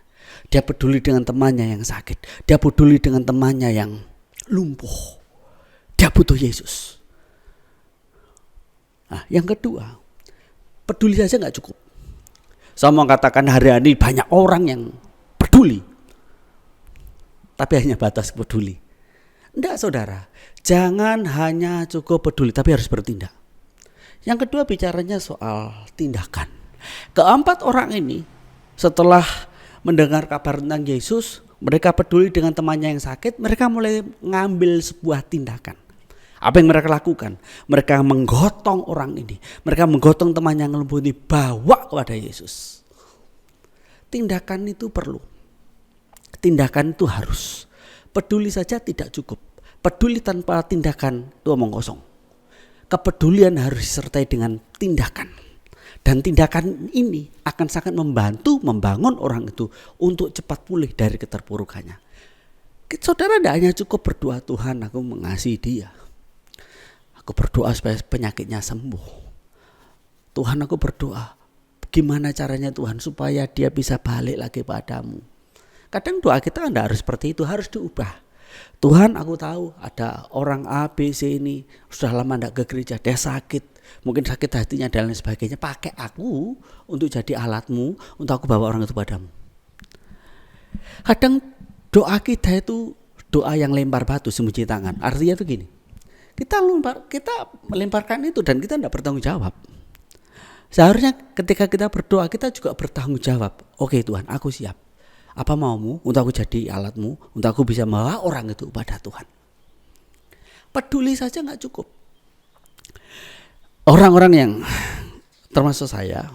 Speaker 7: dia peduli dengan temannya yang sakit, dia peduli dengan temannya yang lumpuh, dia butuh Yesus. Nah, yang kedua, peduli saja gak cukup. Saya mau katakan hari ini banyak orang yang peduli, tapi hanya batas peduli. Enggak saudara, jangan hanya cukup peduli tapi harus bertindak. Yang kedua bicaranya soal tindakan. Keempat orang ini setelah mendengar kabar tentang Yesus, mereka peduli dengan temannya yang sakit, mereka mulai ngambil sebuah tindakan. Apa yang mereka lakukan? Mereka menggotong orang ini, mereka menggotong temannya yang lembu ini, bawa kepada Yesus. Tindakan itu perlu, tindakan itu harus. Peduli saja tidak cukup. Peduli tanpa tindakan itu omong kosong. Kepedulian harus disertai dengan tindakan. Dan tindakan ini akan sangat membantu membangun orang itu untuk cepat pulih dari keterpurukannya. Saudara tidak hanya cukup berdoa, Tuhan aku mengasihi dia. Aku berdoa supaya penyakitnya sembuh. Tuhan aku berdoa, gimana caranya Tuhan supaya dia bisa balik lagi padamu. Kadang doa kita tidak harus seperti itu, harus diubah. Tuhan aku tahu ada orang A, B, C ini sudah lama tidak ke gereja, dia sakit. Mungkin sakit hatinya dan lain sebagainya. Pakai aku untuk jadi alatmu, untuk aku bawa orang itu padamu. Kadang doa kita itu doa yang lempar batu sembunyi tangan. Artinya itu gini, kita melemparkan itu dan kita tidak bertanggung jawab. Seharusnya ketika kita berdoa kita juga bertanggung jawab. Oke Tuhan, aku siap. Apa maumu untuk aku jadi alatmu, untuk aku bisa membawa orang itu pada Tuhan. Peduli saja gak cukup. Orang-orang yang termasuk saya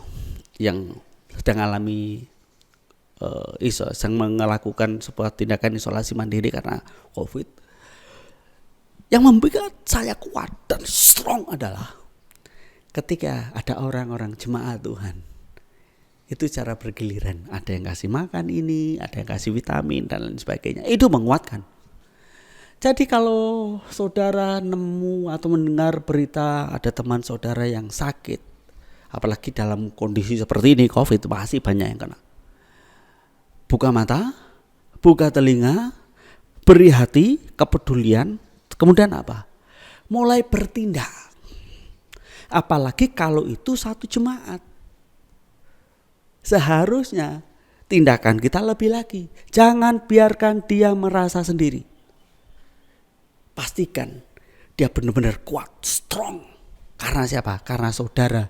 Speaker 7: yang sedang alami sedang melakukan sebuah tindakan isolasi mandiri karena COVID, yang membuat saya kuat dan strong adalah ketika ada orang-orang jemaat Tuhan. Itu cara bergiliran, ada yang kasih makan ini, ada yang kasih vitamin dan lain sebagainya. Itu menguatkan. Jadi kalau saudara nemu atau mendengar berita ada teman saudara yang sakit, apalagi dalam kondisi seperti ini COVID, pasti banyak yang kena. Buka mata, buka telinga, beri hati, kepedulian, kemudian apa? Mulai bertindak. Apalagi kalau itu satu jemaat. Seharusnya tindakan kita lebih lagi. Jangan biarkan dia merasa sendiri. Pastikan dia benar-benar kuat, strong. Karena siapa? Karena saudara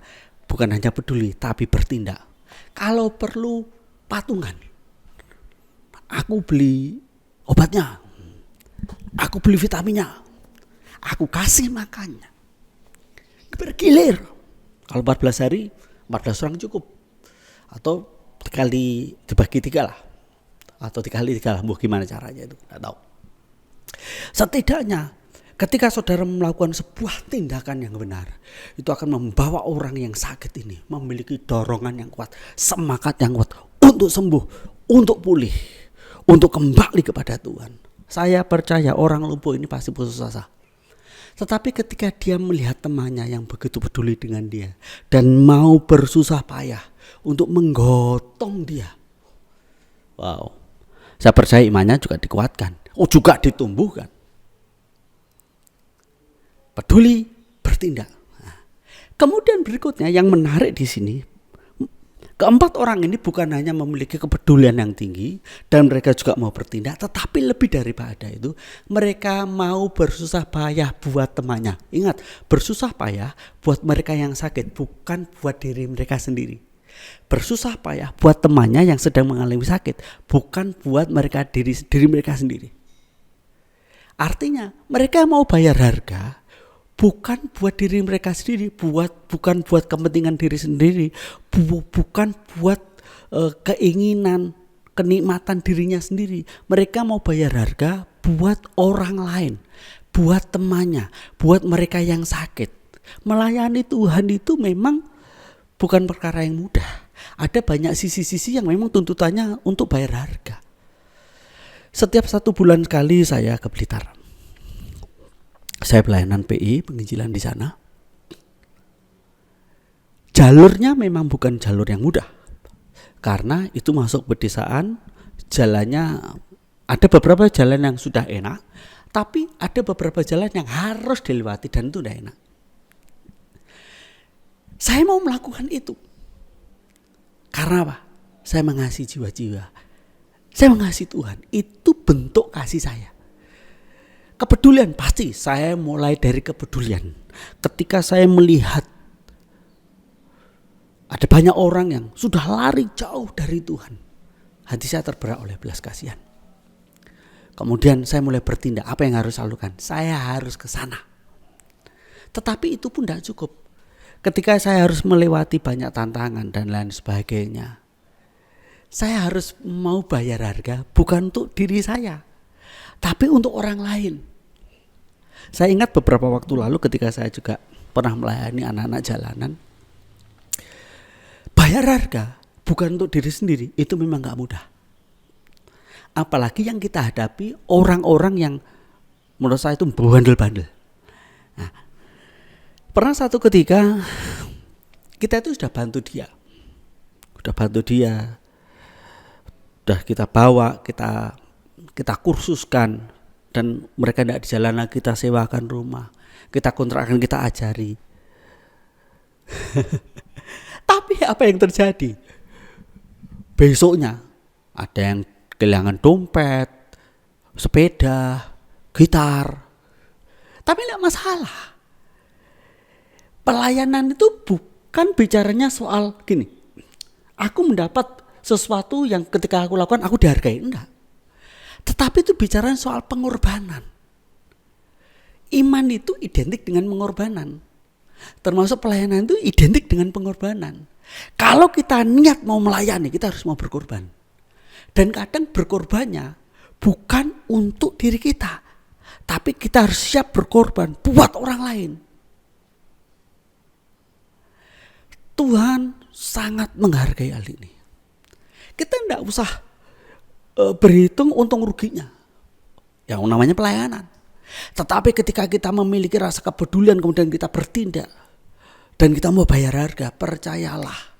Speaker 7: bukan hanya peduli tapi bertindak. Kalau perlu patungan. Aku beli obatnya. Aku beli vitaminnya. Aku kasih makannya. Bergilir. Kalau 14 hari 14 orang cukup. Atau dibagi 3 lah. Atau 3 kali 3 lah. Gimana caranya itu? Tidak tahu. Setidaknya ketika saudara melakukan sebuah tindakan yang benar, itu akan membawa orang yang sakit ini memiliki dorongan yang kuat, semangat yang kuat untuk sembuh, untuk pulih, untuk kembali kepada Tuhan. Saya percaya orang lumpuh ini pasti putus asa. Tetapi ketika dia melihat temannya yang begitu peduli dengan dia dan mau bersusah payah untuk menggotong dia, wow, saya percaya imannya juga dikuatkan, juga ditumbuhkan. Peduli, bertindak. Nah, kemudian berikutnya yang menarik di sini, keempat orang ini bukan hanya memiliki kepedulian yang tinggi dan mereka juga mau bertindak, tetapi lebih daripada itu mereka mau bersusah payah buat temannya. Ingat, bersusah payah buat mereka yang sakit, bukan buat diri mereka sendiri. Bersusah payah buat temannya yang sedang mengalami sakit, bukan buat mereka diri mereka sendiri. Artinya mereka mau bayar harga bukan buat diri mereka sendiri, bukan buat kepentingan diri sendiri, bukan buat keinginan, kenikmatan dirinya sendiri. Mereka mau bayar harga buat orang lain, buat temannya, buat mereka yang sakit. Melayani Tuhan itu memang bukan perkara yang mudah. Ada banyak sisi-sisi yang memang tuntutannya untuk bayar harga. Setiap 1 bulan sekali saya ke Blitar. Saya pelayanan PI, penginjilan di sana. Jalurnya memang bukan jalur yang mudah. Karena itu masuk pedesaan, jalannya ada beberapa jalan yang sudah enak, tapi ada beberapa jalan yang harus dilewati dan itu tidak enak. Saya mau melakukan itu. Karena apa? Saya mengasihi jiwa-jiwa. Saya mengasihi Tuhan. Itu bentuk kasih saya. kepedulian, pasti saya mulai dari kepedulian. Ketika saya melihat ada banyak orang yang sudah lari jauh dari Tuhan, hati saya tergerak oleh belas kasihan. Kemudian saya mulai bertindak, apa yang harus saya lakukan? Saya harus ke sana. Tetapi itu pun tidak cukup. Ketika saya harus melewati banyak tantangan dan lain sebagainya, saya harus mau bayar harga bukan untuk diri saya, tapi untuk orang lain. Saya ingat beberapa waktu lalu ketika saya juga pernah melayani anak-anak jalanan, bayar harga bukan untuk diri sendiri, itu memang gak mudah. Apalagi yang kita hadapi orang-orang yang menurut saya itu bandel-bandel. Nah, pernah satu ketika kita itu sudah bantu dia, udah kita bawa, kita kursuskan, dan mereka tidak di jalanan, kita sewakan rumah, kita kontrakkan, kita ajari. Tapi apa yang terjadi? Besoknya ada yang kehilangan dompet, sepeda, gitar. Tapi tidak masalah. Pelayanan itu bukan bicaranya soal gini, aku mendapat sesuatu yang ketika aku lakukan aku dihargai, enggak. Tetapi itu bicara soal pengorbanan. Iman itu identik dengan pengorbanan. Termasuk pelayanan itu identik dengan pengorbanan. Kalau kita niat mau melayani, kita harus mau berkorban. Dan kadang berkorbannya bukan untuk diri kita, tapi kita harus siap berkorban buat orang lain. Tuhan sangat menghargai hal ini. Kita tidak usah berhitung untung ruginya, yang namanya pelayanan. Tetapi ketika kita memiliki rasa kepedulian, kemudian kita bertindak dan kita mau bayar harga, percayalah,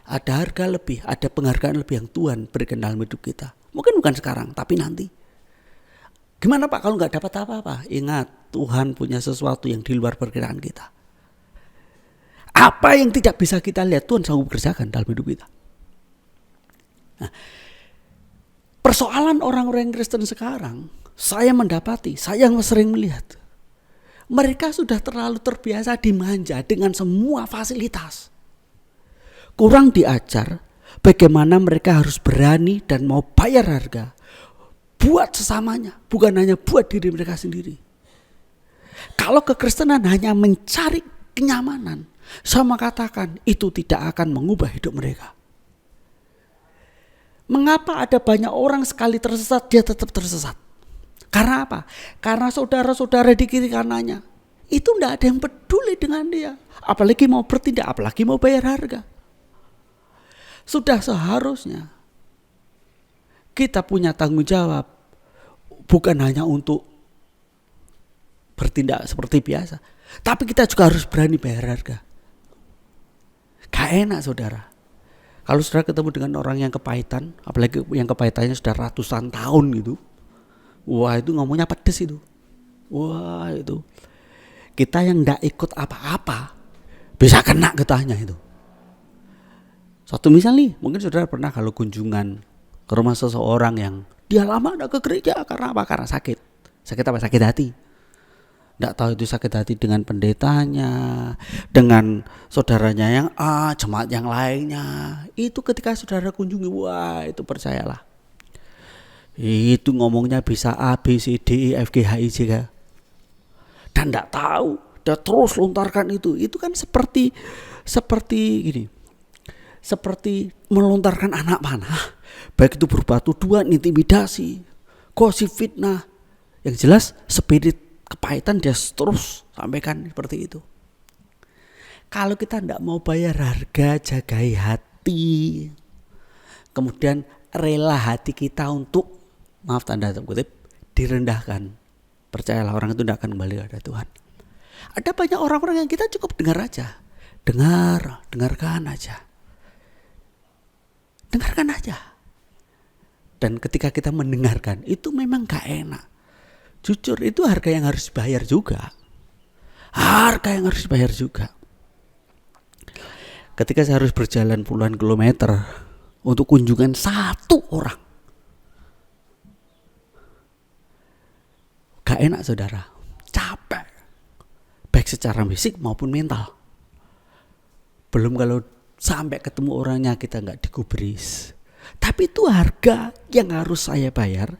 Speaker 7: ada harga lebih, ada penghargaan lebih yang Tuhan berikan dalam hidup kita. Mungkin bukan sekarang, tapi nanti. Gimana Pak kalau nggak dapat apa-apa? Ingat, Tuhan punya sesuatu yang di luar perkiraan kita. Apa yang tidak bisa kita lihat, Tuhan sanggup kerjakan dalam hidup kita. Nah, persoalan orang-orang Kristen sekarang, saya mendapati, saya sering melihat, mereka sudah terlalu terbiasa dimanja dengan semua fasilitas. Kurang diajar bagaimana mereka harus berani dan mau bayar harga buat sesamanya, bukan hanya buat diri mereka sendiri. Kalau kekristenan hanya mencari kenyamanan, sama katakan itu tidak akan mengubah hidup mereka. Mengapa ada banyak orang sekali tersesat dia tetap tersesat? Karena apa? Karena saudara-saudara di kiri kanannya itu tidak ada yang peduli dengan dia, apalagi mau bertindak, apalagi mau bayar harga. Sudah seharusnya kita punya tanggung jawab, bukan hanya untuk bertindak seperti biasa, tapi kita juga harus berani bayar harga. Gak enak saudara, kalau saudara ketemu dengan orang yang kepahitan, apalagi yang kepahitannya sudah ratusan tahun gitu, wah itu ngomongnya pedes itu. Wah itu, kita yang gak ikut apa-apa bisa kena getahnya itu. Satu misal nih, mungkin saudara pernah kalau kunjungan ke rumah seseorang yang dia lama gak ke gereja, karena apa? Karena sakit. Sakit apa? Sakit hati. Tidak tahu itu sakit hati dengan pendetanya, dengan saudaranya yang jemaat yang lainnya. Itu ketika saudara kunjungi, wah itu percayalah, itu ngomongnya bisa A, B, C, D, E, F, G, H, I, J, K. Dan tidak tahu, dia terus lontarkan itu. Itu kan seperti gini, seperti melontarkan anak panah, baik itu berupa tuduhan, intimidasi, gosip, fitnah. Yang jelas spirit kepahitan dia terus sampaikan seperti itu. Kalau kita tidak mau bayar harga, jagai hati, kemudian rela hati kita untuk, maaf tanda kutip, direndahkan, percayalah orang itu tidak akan kembali kepada Tuhan. Ada banyak orang-orang yang kita cukup dengar aja, dengarkan aja. Dengarkan aja. Dan ketika kita mendengarkan, itu memang gak enak. Jujur, itu harga yang harus dibayar juga. Harga yang harus dibayar juga. Ketika saya harus berjalan puluhan kilometer untuk kunjungan satu orang, Nggak enak saudara, capek, baik secara fisik maupun mental. Belum kalau sampai ketemu orangnya kita nggak digubris. Tapi itu harga yang harus saya bayar,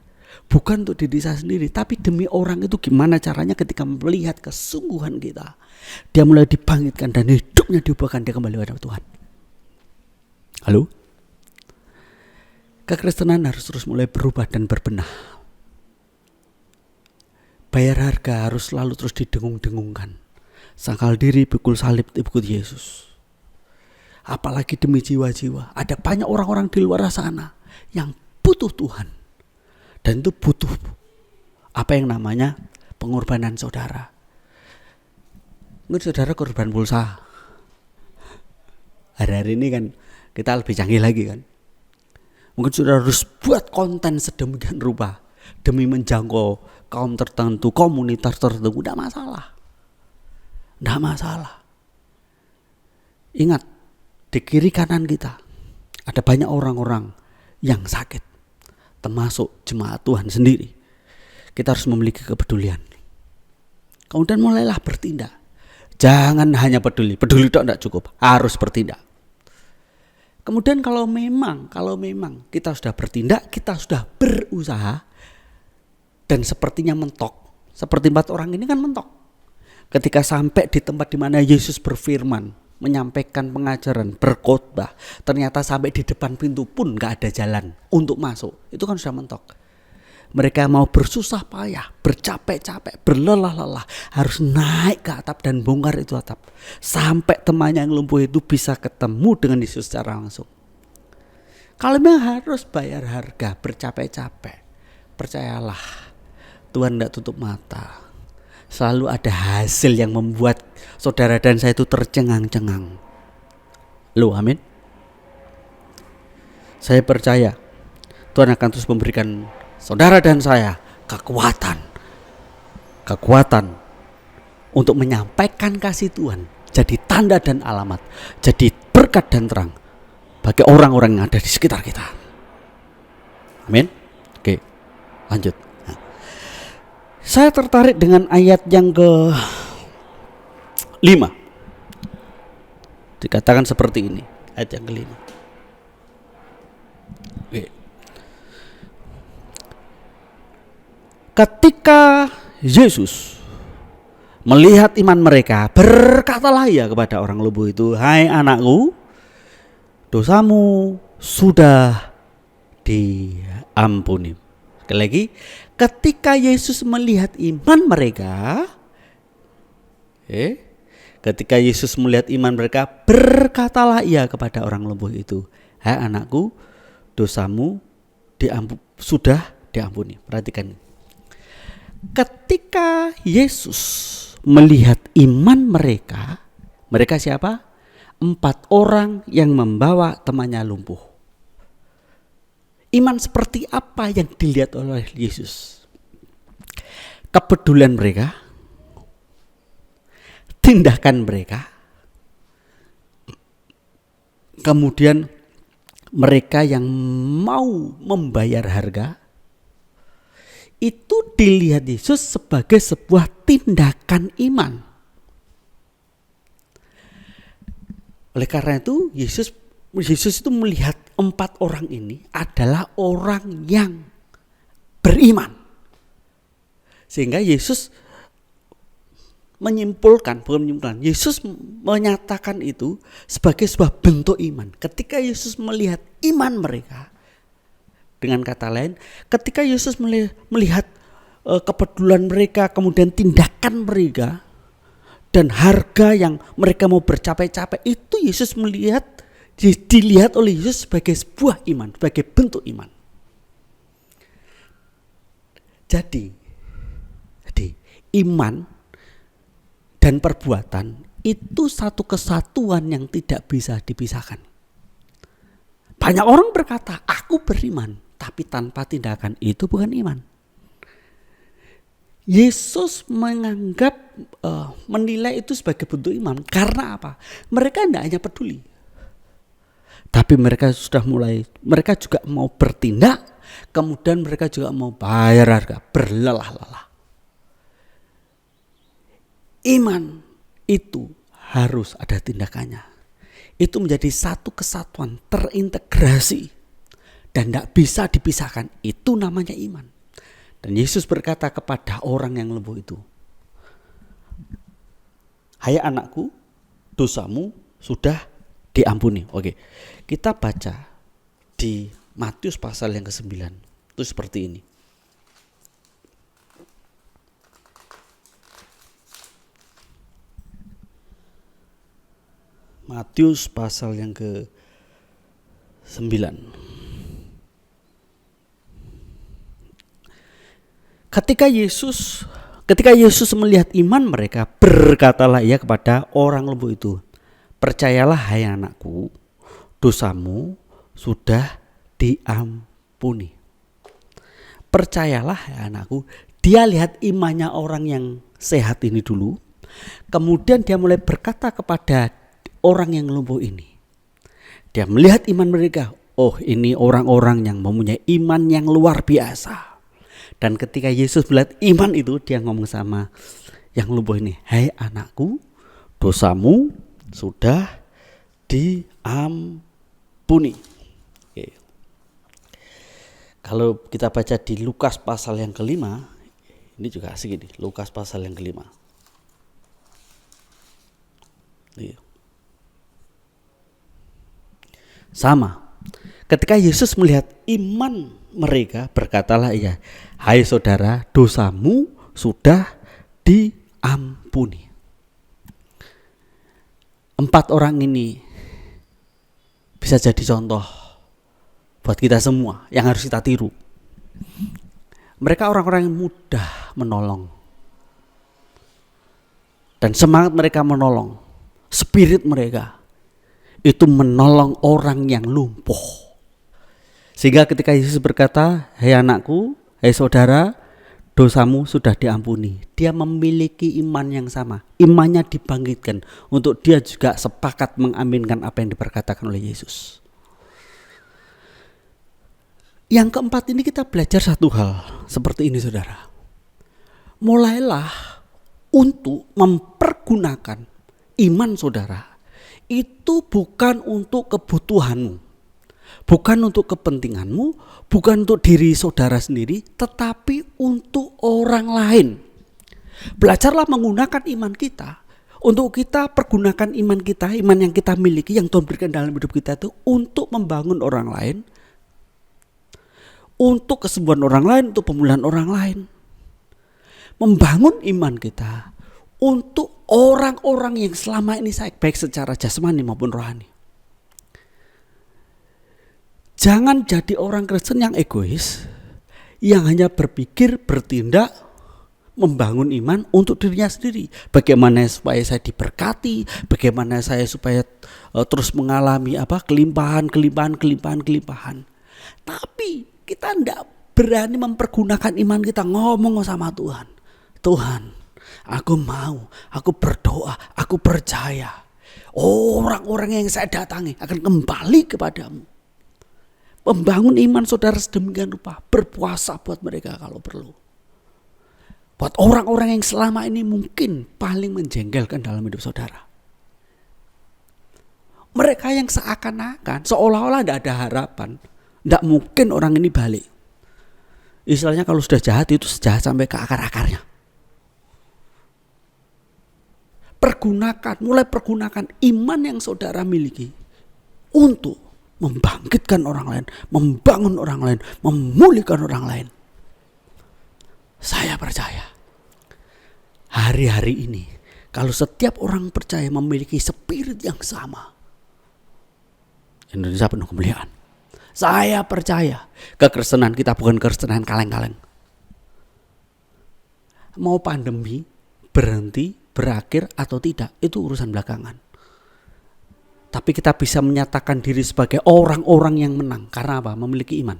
Speaker 7: bukan untuk diri saya sendiri, tapi demi orang itu. Gimana caranya ketika melihat kesungguhan kita, dia mulai dibangkitkan dan hidupnya diubahkan, dia kembali kepada Tuhan. Halo? Kekristenan harus terus mulai berubah dan berbenah. Bayar harga harus selalu terus didengung-dengungkan. Sangkal diri, pikul salib, ikut Yesus. Apalagi demi jiwa-jiwa. Ada banyak orang-orang di luar sana yang butuh Tuhan. Dan itu butuh apa yang namanya pengorbanan saudara. Mungkin saudara korban pulsa. Hari-hari ini kan kita lebih canggih lagi kan. Mungkin saudara harus buat konten sedemikian rupa demi menjangkau kaum tertentu, komunitas tertentu. Tidak masalah. Tidak masalah. Ingat, di kiri kanan kita ada banyak orang-orang yang sakit, termasuk jemaat Tuhan sendiri. Kita harus memiliki kepedulian. Kemudian mulailah bertindak. Jangan hanya peduli itu tidak cukup, harus bertindak. Kemudian kalau memang kita sudah bertindak, kita sudah berusaha dan sepertinya mentok. Seperti 4 orang ini kan mentok. Ketika sampai di tempat di mana Yesus berfirman, menyampaikan pengajaran, berkhotbah, ternyata sampai di depan pintu pun gak ada jalan untuk masuk. Itu kan sudah mentok. Mereka mau bersusah payah, bercapek-capek, berlelah-lelah, harus naik ke atap dan bongkar itu atap. Sampai temannya yang lumpuh itu bisa ketemu dengan Yesus secara langsung. Kalau memang harus bayar harga, bercapek-capek, percayalah, Tuhan tidak tutup mata. Selalu ada hasil yang membuat saudara dan saya itu tercengang-cengang. Loh, amin. Saya percaya Tuhan akan terus memberikan saudara dan saya kekuatan untuk menyampaikan kasih Tuhan, jadi tanda dan alamat, jadi berkat dan terang bagi orang-orang yang ada di sekitar kita. Amin. Oke, lanjut. Nah, saya tertarik dengan ayat yang ke-5. Dikatakan seperti ini, ayat yang ke-5. Oke. Ketika Yesus melihat iman mereka, berkatalah ia kepada orang lumpuh itu, "Hai anakku, dosamu sudah diampuni." Sekali lagi, ketika Yesus melihat iman mereka, ketika Yesus melihat iman mereka, berkatalah ia kepada orang lumpuh itu, "Hai anakku, dosamu sudah diampuni." Perhatikan. Ketika Yesus melihat iman mereka, mereka siapa? 4 orang yang membawa temannya lumpuh. Iman seperti apa yang dilihat oleh Yesus? Kepedulian mereka, tindakan mereka, kemudian mereka yang mau membayar harga, itu dilihat Yesus sebagai sebuah tindakan iman. Oleh karena itu Yesus itu melihat 4 orang ini adalah orang yang beriman. Sehingga Yesus Yesus menyatakan itu sebagai sebuah bentuk iman. Ketika Yesus melihat iman mereka, dengan kata lain, ketika Yesus melihat kepedulian mereka, kemudian tindakan mereka, dan harga yang mereka mau bercapek-capek, itu Yesus dilihat oleh Yesus sebagai sebuah iman, sebagai bentuk iman. Jadi iman dan perbuatan itu satu kesatuan yang tidak bisa dipisahkan. Banyak orang berkata, "Aku beriman," tapi tanpa tindakan itu bukan iman. Yesus menilai itu sebagai bentuk iman. Karena apa? Mereka tidak hanya peduli, tapi mereka juga mau bertindak, kemudian mereka juga mau bayar harga, berlelah-lelah. Iman itu harus ada tindakannya. Itu menjadi satu kesatuan terintegrasi dan tidak bisa dipisahkan. Itu namanya iman. Dan Yesus berkata kepada orang yang lemah itu, hai anakku, dosamu sudah diampuni. Oke, kita baca di Matius pasal yang ke-9. Itu seperti ini. Matius pasal yang ke-9. Ketika Yesus melihat iman mereka, berkatalah ia kepada orang lembu itu, percayalah hai anakku, dosamu sudah diampuni. Percayalah hai anakku. Dia lihat imannya orang yang sehat ini dulu. Kemudian dia mulai berkata kepada orang yang lumpuh ini. Dia melihat iman mereka. Oh, ini orang-orang yang mempunyai iman yang luar biasa. Dan ketika Yesus melihat iman itu, dia ngomong sama yang lumpuh ini, hai anakku, dosamu sudah diampuni. Oke. Kalau kita baca di Lukas pasal yang ke-5, ini juga asik ini, Lukas pasal yang ke-5. Iya. Sama, ketika Yesus melihat iman mereka, berkatalah ia, hai saudara, dosamu sudah diampuni. 4 orang ini bisa jadi contoh buat kita semua yang harus kita tiru. Mereka orang-orang yang mudah menolong. Dan semangat mereka menolong, spirit mereka itu menolong orang yang lumpuh. Sehingga ketika Yesus berkata, hai anakku, hai saudara, dosamu sudah diampuni. Dia memiliki iman yang sama. Imannya dibangkitkan untuk dia juga sepakat mengaminkan apa yang diperkatakan oleh Yesus. Yang keempat ini kita belajar satu hal seperti ini saudara. Mulailah untuk mempergunakan iman saudara. Itu bukan untuk kebutuhanmu, bukan untuk kepentinganmu, bukan untuk diri saudara sendiri, tetapi untuk orang lain. Belajarlah menggunakan iman kita untuk kita pergunakan iman kita, iman yang kita miliki, yang Tuhan berikan dalam hidup kita itu untuk membangun orang lain, untuk kesembuhan orang lain, untuk pemulihan orang lain. Membangun iman kita untuk orang-orang yang selama ini sakit, baik secara jasmani maupun rohani. Jangan jadi orang Kristen yang egois, yang hanya berpikir, bertindak, membangun iman untuk dirinya sendiri. Bagaimana supaya saya diberkati, bagaimana saya supaya terus mengalami kelimpahan. Tapi kita tidak berani mempergunakan iman kita ngomong sama Tuhan. Tuhan, aku mau, aku berdoa, aku percaya orang-orang yang saya datangi akan kembali kepadamu. Membangun iman saudara sedemikian rupa, berpuasa buat mereka kalau perlu. Buat orang-orang yang selama ini mungkin paling menjengkelkan dalam hidup saudara. Mereka yang seakan-akan, seolah-olah tidak ada harapan, tidak mungkin orang ini balik. Istilahnya kalau sudah jahat itu sejahat sampai ke akar-akarnya. Mulai pergunakan iman yang saudara miliki untuk membangkitkan orang lain, membangun orang lain, memulihkan orang lain. Saya percaya hari-hari ini kalau setiap orang percaya memiliki spirit yang sama, Indonesia penuh kemuliaan. Saya percaya kekristenan kita bukan kekristenan kaleng-kaleng. Mau pandemi berhenti, berakhir atau tidak, itu urusan belakangan. Tapi kita bisa menyatakan diri sebagai orang-orang yang menang. Karena apa? Memiliki iman.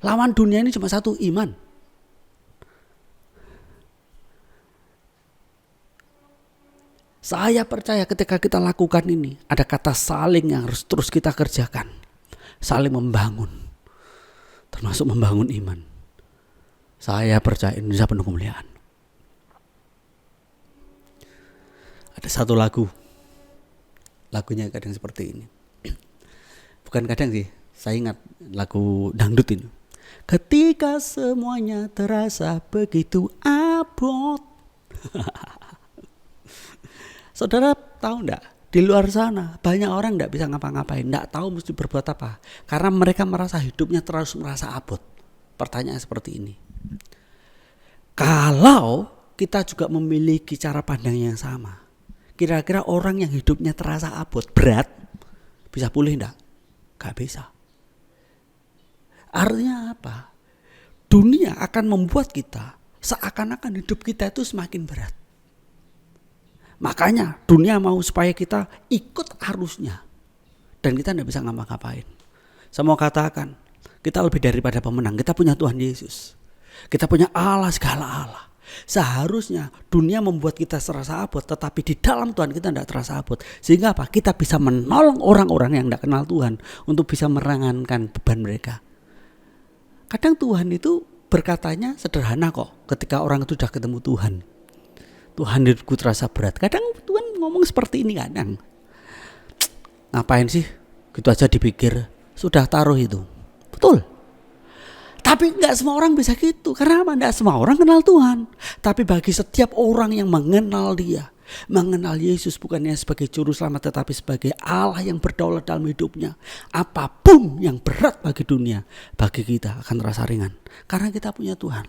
Speaker 7: Lawan dunia ini cuma satu, iman. Saya percaya ketika kita lakukan ini, ada kata saling yang harus terus kita kerjakan. Saling membangun. Termasuk membangun iman. Saya percaya Indonesia penuh kemuliaan. Ada satu lagunya kadang seperti ini. Bukan kadang sih, saya ingat lagu dangdut ini. Ketika semuanya terasa begitu abot. Saudara tahu enggak? Di luar sana banyak orang enggak bisa ngapa-ngapain, enggak tahu mesti berbuat apa. Karena mereka merasa hidupnya terus merasa abot. Pertanyaan seperti ini. Kalau kita juga memiliki cara pandang yang sama, kira-kira orang yang hidupnya terasa abot, berat, bisa pulih enggak? Gak bisa. Artinya apa? Dunia akan membuat kita seakan-akan hidup kita itu semakin berat. Makanya dunia mau supaya kita ikut arusnya. Dan kita tidak bisa ngapa-ngapain. Saya mau katakan, kita lebih daripada pemenang. Kita punya Tuhan Yesus. Kita punya Allah segala Allah. Seharusnya dunia membuat kita terasa abot, tetapi di dalam Tuhan kita tidak terasa abot. Sehingga apa? Kita bisa menolong orang-orang yang tidak kenal Tuhan untuk bisa meringankan beban mereka. Kadang Tuhan itu berkatanya sederhana kok. Ketika orang itu sudah ketemu Tuhan, Tuhan hidupku terasa berat. Kadang Tuhan ngomong seperti ini kadang. Ngapain sih? Gitu aja dipikir. Sudah taruh itu. Betul. Tapi enggak semua orang bisa gitu. Karena apa? Enggak semua orang kenal Tuhan. Tapi bagi setiap orang yang mengenal Dia, mengenal Yesus bukannya sebagai juru selamat, tetapi sebagai Allah yang berdaulat dalam hidupnya, apapun yang berat bagi dunia, bagi kita akan terasa ringan. Karena kita punya Tuhan.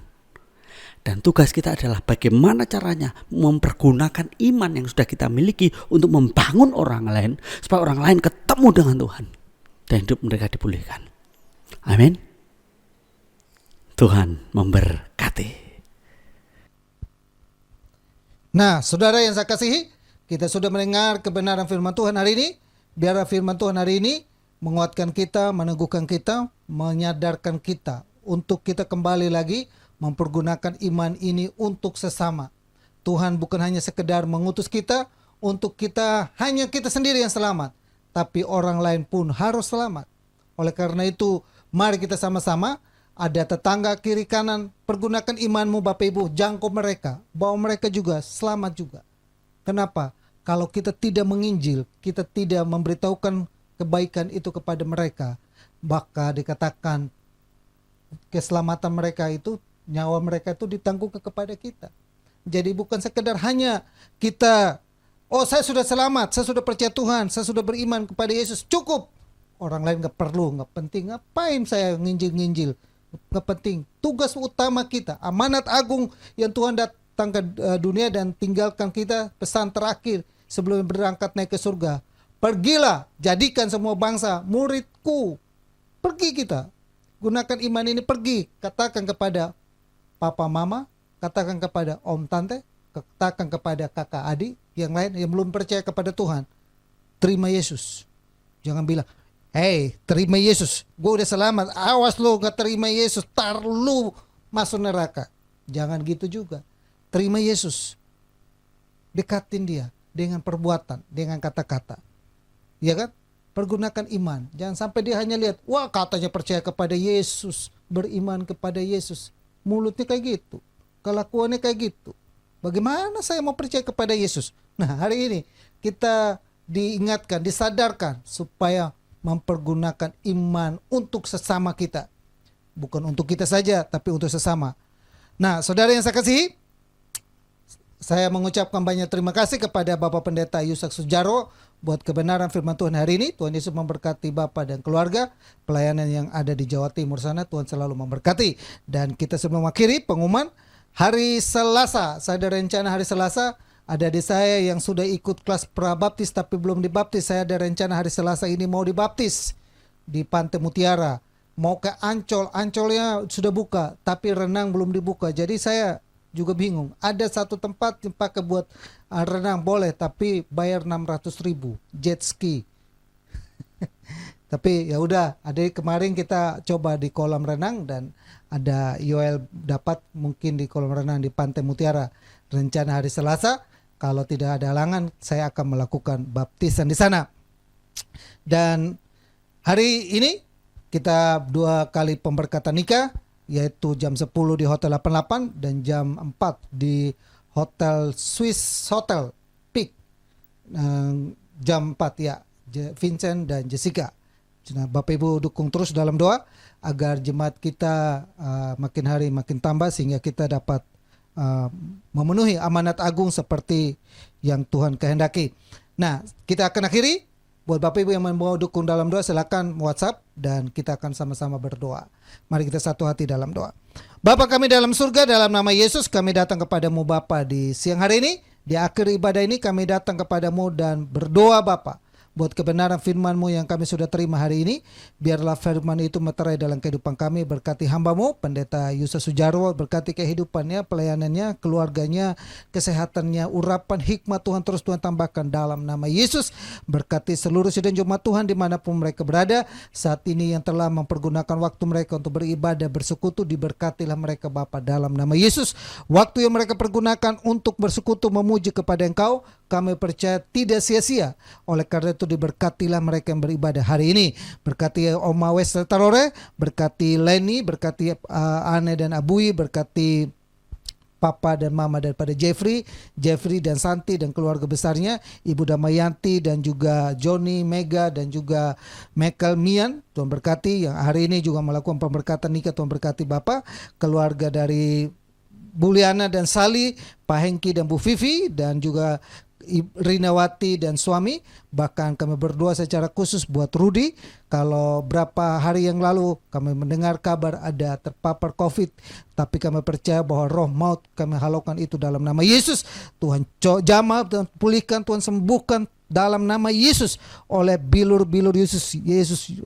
Speaker 7: Dan tugas kita adalah bagaimana caranya mempergunakan iman yang sudah kita miliki untuk membangun orang lain, supaya orang lain ketemu dengan Tuhan dan hidup mereka dipulihkan. Amin. Tuhan memberkati.
Speaker 1: Nah, saudara yang saya kasihi, kita sudah mendengar kebenaran firman Tuhan hari ini. Biar firman Tuhan hari ini menguatkan kita, meneguhkan kita, menyadarkan kita untuk kita kembali lagi mempergunakan iman ini untuk sesama. Tuhan bukan hanya sekedar mengutus kita untuk hanya kita sendiri yang selamat, tapi orang lain pun harus selamat. Oleh karena itu, mari kita sama-sama, ada tetangga kiri kanan, pergunakan imanmu Bapak Ibu, jangkau mereka, bawa mereka juga selamat juga. Kenapa? Kalau kita tidak menginjil, kita tidak memberitahukan kebaikan itu kepada mereka, maka dikatakan keselamatan mereka itu, nyawa mereka itu ditanggung kepada kita. Jadi bukan sekedar hanya kita, oh saya sudah selamat, saya sudah percaya Tuhan, saya sudah beriman kepada Yesus, cukup. Orang lain gak perlu, gak penting. Ngapain saya nginjil-nginjil? Gak penting. Tugas utama kita, amanat agung yang Tuhan datang ke dunia dan tinggalkan kita, pesan terakhir sebelum berangkat naik ke surga. Pergilah, jadikan semua bangsa muridku. Pergi kita. Gunakan iman ini, pergi. Katakan kepada papa mama, katakan kepada om tante, katakan kepada kakak adik yang lain yang belum percaya kepada Tuhan, terima Yesus. Jangan bilang, hey, terima Yesus, gue udah selamat, awas lo gak terima Yesus, tar lu masuk neraka. Jangan gitu juga. Terima Yesus, dekatin dia dengan perbuatan, dengan kata-kata, ya kan? Pergunakan iman. Jangan sampai dia hanya lihat, wah katanya percaya kepada Yesus, beriman kepada Yesus, mulutnya kayak gitu, kelakuannya kayak gitu. Bagaimana saya mau percaya kepada Yesus? Nah, hari ini kita diingatkan, disadarkan supaya mempergunakan iman untuk sesama kita. Bukan untuk kita saja, tapi untuk sesama. Nah, saudara yang saya kasihi, saya mengucapkan banyak terima kasih kepada Bapak Pendeta Yusak Sujaro buat kebenaran firman Tuhan hari ini. Tuhan Yesus memberkati Bapak dan keluarga, pelayanan yang ada di Jawa Timur sana, Tuhan selalu memberkati. Dan kita sebelum mengakhiri pengumuman, hari Selasa, saya ada rencana hari Selasa, ada adik saya yang sudah ikut kelas prabaptis tapi belum dibaptis. Saya ada rencana hari Selasa ini mau dibaptis di Pantai Mutiara. Mau ke Ancol, Ancolnya sudah buka, tapi renang belum dibuka. Jadi saya juga bingung. Ada satu tempat yang pakai buat renang boleh, tapi bayar 600.000 jet ski. Tapi ya udah, ada kemarin kita coba di kolam renang dan ada Yoel dapat mungkin di kolam renang di Pantai Mutiara. Rencana hari Selasa, kalau tidak ada halangan saya akan melakukan baptisan di sana. Dan hari ini kita 2 kali pemberkatan nikah, yaitu jam 10 di Hotel 88 dan jam 4 di Hotel Swiss Hotel Peak. jam 4 ya, Vincent dan Jessica. Nah, Bapak Ibu dukung terus dalam doa agar jemaat kita makin hari makin tambah sehingga kita dapat memenuhi amanat agung seperti yang Tuhan kehendaki. Nah, kita akan akhiri. Buat Bapak Ibu yang mau dukung dalam doa, silakan WhatsApp dan kita akan sama-sama berdoa. Mari kita satu hati dalam doa. Bapa kami dalam surga, dalam nama Yesus kami datang kepadamu Bapa di siang hari ini. Di akhir ibadah ini kami datang kepadamu dan berdoa Bapa, buat kebenaran firman-Mu yang kami sudah terima hari ini. Biarlah firman itu meterai dalam kehidupan kami. Berkati hamba-Mu, Pendeta Yusa Sujarwo. Berkati kehidupannya, pelayanannya, keluarganya, kesehatannya, urapan hikmat Tuhan terus Tuhan tambahkan dalam nama Yesus. Berkati seluruh sidang jemaat Tuhan dimanapun mereka berada. Saat ini yang telah mempergunakan waktu mereka untuk beribadah, bersekutu, diberkatilah mereka Bapa dalam nama Yesus. Waktu yang mereka pergunakan untuk bersekutu memuji kepada Engkau, kami percaya tidak sia-sia. Oleh karena itu diberkatilah mereka yang beribadah hari ini. Berkati Oma Wester Tarore, berkati Leni, berkati Ane dan Abui, berkati Papa dan Mama daripada Jeffrey dan Santi dan keluarga besarnya, Ibu Damayanti dan juga Johnny, Mega dan juga Michael Mian. Tuhan berkati yang hari ini juga melakukan pemberkatan nikah. Tuhan berkati Bapak, keluarga dari Buliana dan Sali, Pak Hengki dan Bu Vivi dan juga Rinawati dan suami. Bahkan kami berdoa secara khusus buat Rudi. Kalau berapa hari yang lalu kami mendengar kabar ada terpapar COVID, tapi kami percaya bahwa roh maut kami halaukan itu dalam nama Yesus. Tuhan jamah, Tuhan pulihkan, Tuhan sembuhkan dalam nama Yesus. Oleh bilur-bilur Yesus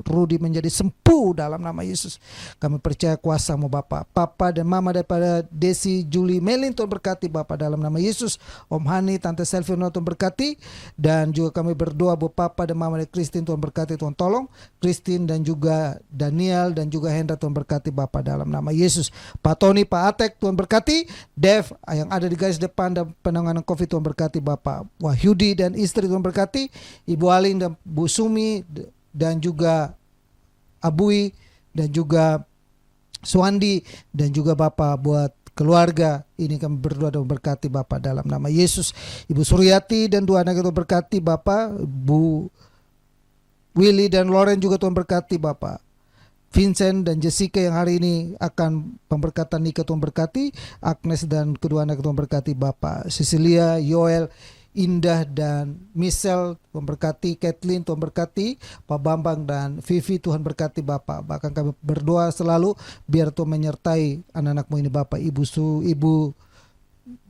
Speaker 1: Rudi menjadi sembuh dalam nama Yesus. Kami percaya kuasa-Mu Bapa. Papa dan Mama daripada Desi, Julie, Melin, Tuhan berkati Bapa dalam nama Yesus. Om Hani, Tante Selvino, Tuhan berkati. Dan juga kami berdoa buat Papa dan Mama dari Christine, Tuhan berkati, Tuhan tolong Christine dan juga Daniel dan juga Hendra, Tuhan berkati Bapa dalam nama Yesus. Pak Tony, Pak Atek, Tuhan berkati. Dev yang ada di garis depan dan penanganan COVID, Tuhan berkati Bapa. Wahyudi dan istri, Tuhan berkati. Ibu Aling dan Bu Sumi dan juga Abui dan juga Suandi dan juga Bapak buat keluarga ini kami berdoa dan berkati Bapak dalam nama Yesus. Ibu Suryati dan dua anak itu berkati Bapak. Bu Willy dan Loren juga Tuhan berkati Bapak. Vincent dan Jessica yang hari ini akan pemberkatan nikah Tuhan berkati. Agnes dan kedua anak Tuhan berkati Bapak. Cecilia, Yoel, Indah dan Michelle Tuhan berkati. Kathleen Tuhan berkati. Pak Bambang dan Vivi Tuhan berkati Bapak. Bahkan kami berdoa selalu biar Tuhan menyertai anak-anakmu ini Bapak. Ibu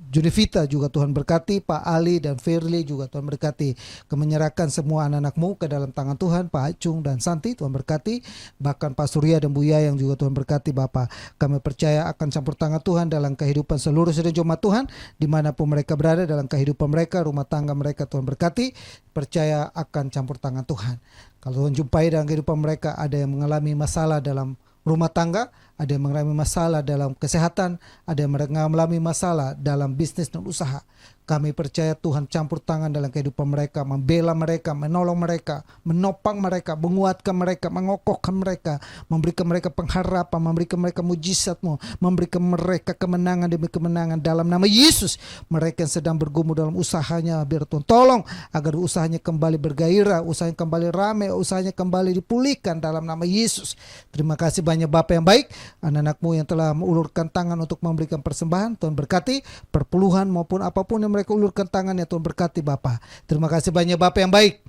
Speaker 1: Junivita juga Tuhan berkati. Pak Ali dan Firly juga Tuhan berkati. Kami menyerahkan semua anak-anakmu ke dalam tangan Tuhan. Pak Acung dan Santi Tuhan berkati. Bahkan Pak Surya dan Bu Yayang juga Tuhan berkati Bapak. Kami percaya akan campur tangan Tuhan dalam kehidupan seluruh sidang jemaat Tuhan dimanapun mereka berada dalam kehidupan mereka, rumah tangga mereka Tuhan berkati. Percaya akan campur tangan Tuhan. Kalau Tuhan jumpai dalam kehidupan mereka ada yang mengalami masalah dalam rumah tangga, ada yang mengalami masalah dalam kesehatan, ada yang mengalami masalah dalam bisnis dan usaha. Kami percaya Tuhan campur tangan dalam kehidupan mereka, membela mereka, menolong mereka, menopang mereka, menguatkan mereka, mengokohkan mereka, memberikan mereka pengharapan, memberikan mereka mujizat-Mu, memberikan mereka kemenangan demi kemenangan dalam nama Yesus. Mereka yang sedang bergumul dalam usahanya, biar Tuhan tolong agar usahanya kembali bergairah, usahanya kembali ramai, usahanya kembali dipulihkan dalam nama Yesus. Terima kasih banyak Bapak yang baik, anak-anak-Mu yang telah mengulurkan tangan untuk memberikan persembahan. Tuhan berkati perpuluhan maupun apapun yang mereka ulurkan tangannya, Tuhan berkati Bapak. Terima kasih banyak Bapak yang baik.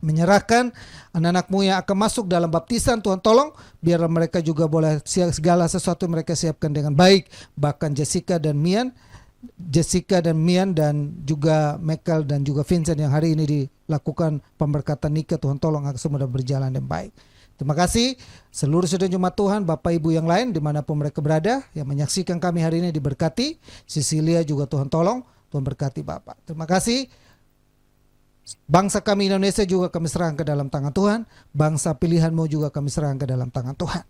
Speaker 1: Menyerahkan anak-anak-Mu yang akan masuk dalam baptisan, Tuhan tolong biar mereka juga boleh segala sesuatu mereka siapkan dengan baik. Bahkan Jessica dan Mian dan juga Michael dan juga Vincent yang hari ini dilakukan pemberkatan nikah, Tuhan tolong agar semua berjalan dengan baik. Terima kasih seluruh sidang jemaat Tuhan, Bapak Ibu yang lain dimanapun mereka berada yang menyaksikan kami hari ini diberkati. Cecilia juga Tuhan tolong, Tuhan berkati Bapak. Terima kasih. Bangsa kami Indonesia juga kami serahkan ke dalam tangan Tuhan. Bangsa pilihan-Mu juga kami serahkan ke dalam tangan Tuhan.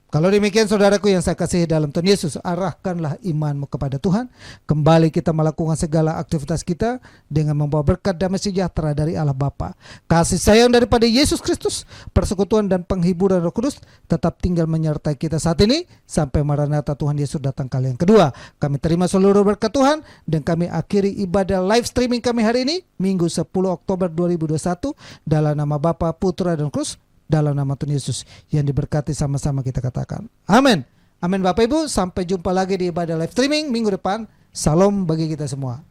Speaker 1: Kalau demikian saudaraku yang saya kasihi dalam Tuhan Yesus, arahkanlah imanmu kepada Tuhan. Kembali kita melakukan segala aktivitas kita dengan membawa berkat damai sejahtera dari Allah Bapa, kasih sayang daripada Yesus Kristus, persekutuan dan penghiburan Roh Kudus tetap tinggal menyertai kita saat ini sampai Maranatha Tuhan Yesus datang kali yang kedua. Kami terima seluruh berkat Tuhan dan kami akhiri ibadah live streaming kami hari ini, Minggu 10 Oktober 2021, dalam nama Bapa, Putra dan Kudus, dalam nama Tuhan Yesus yang diberkati, sama-sama kita katakan amin. Amin Bapak Ibu, sampai jumpa lagi di ibadah live streaming minggu depan. Salam bagi kita semua.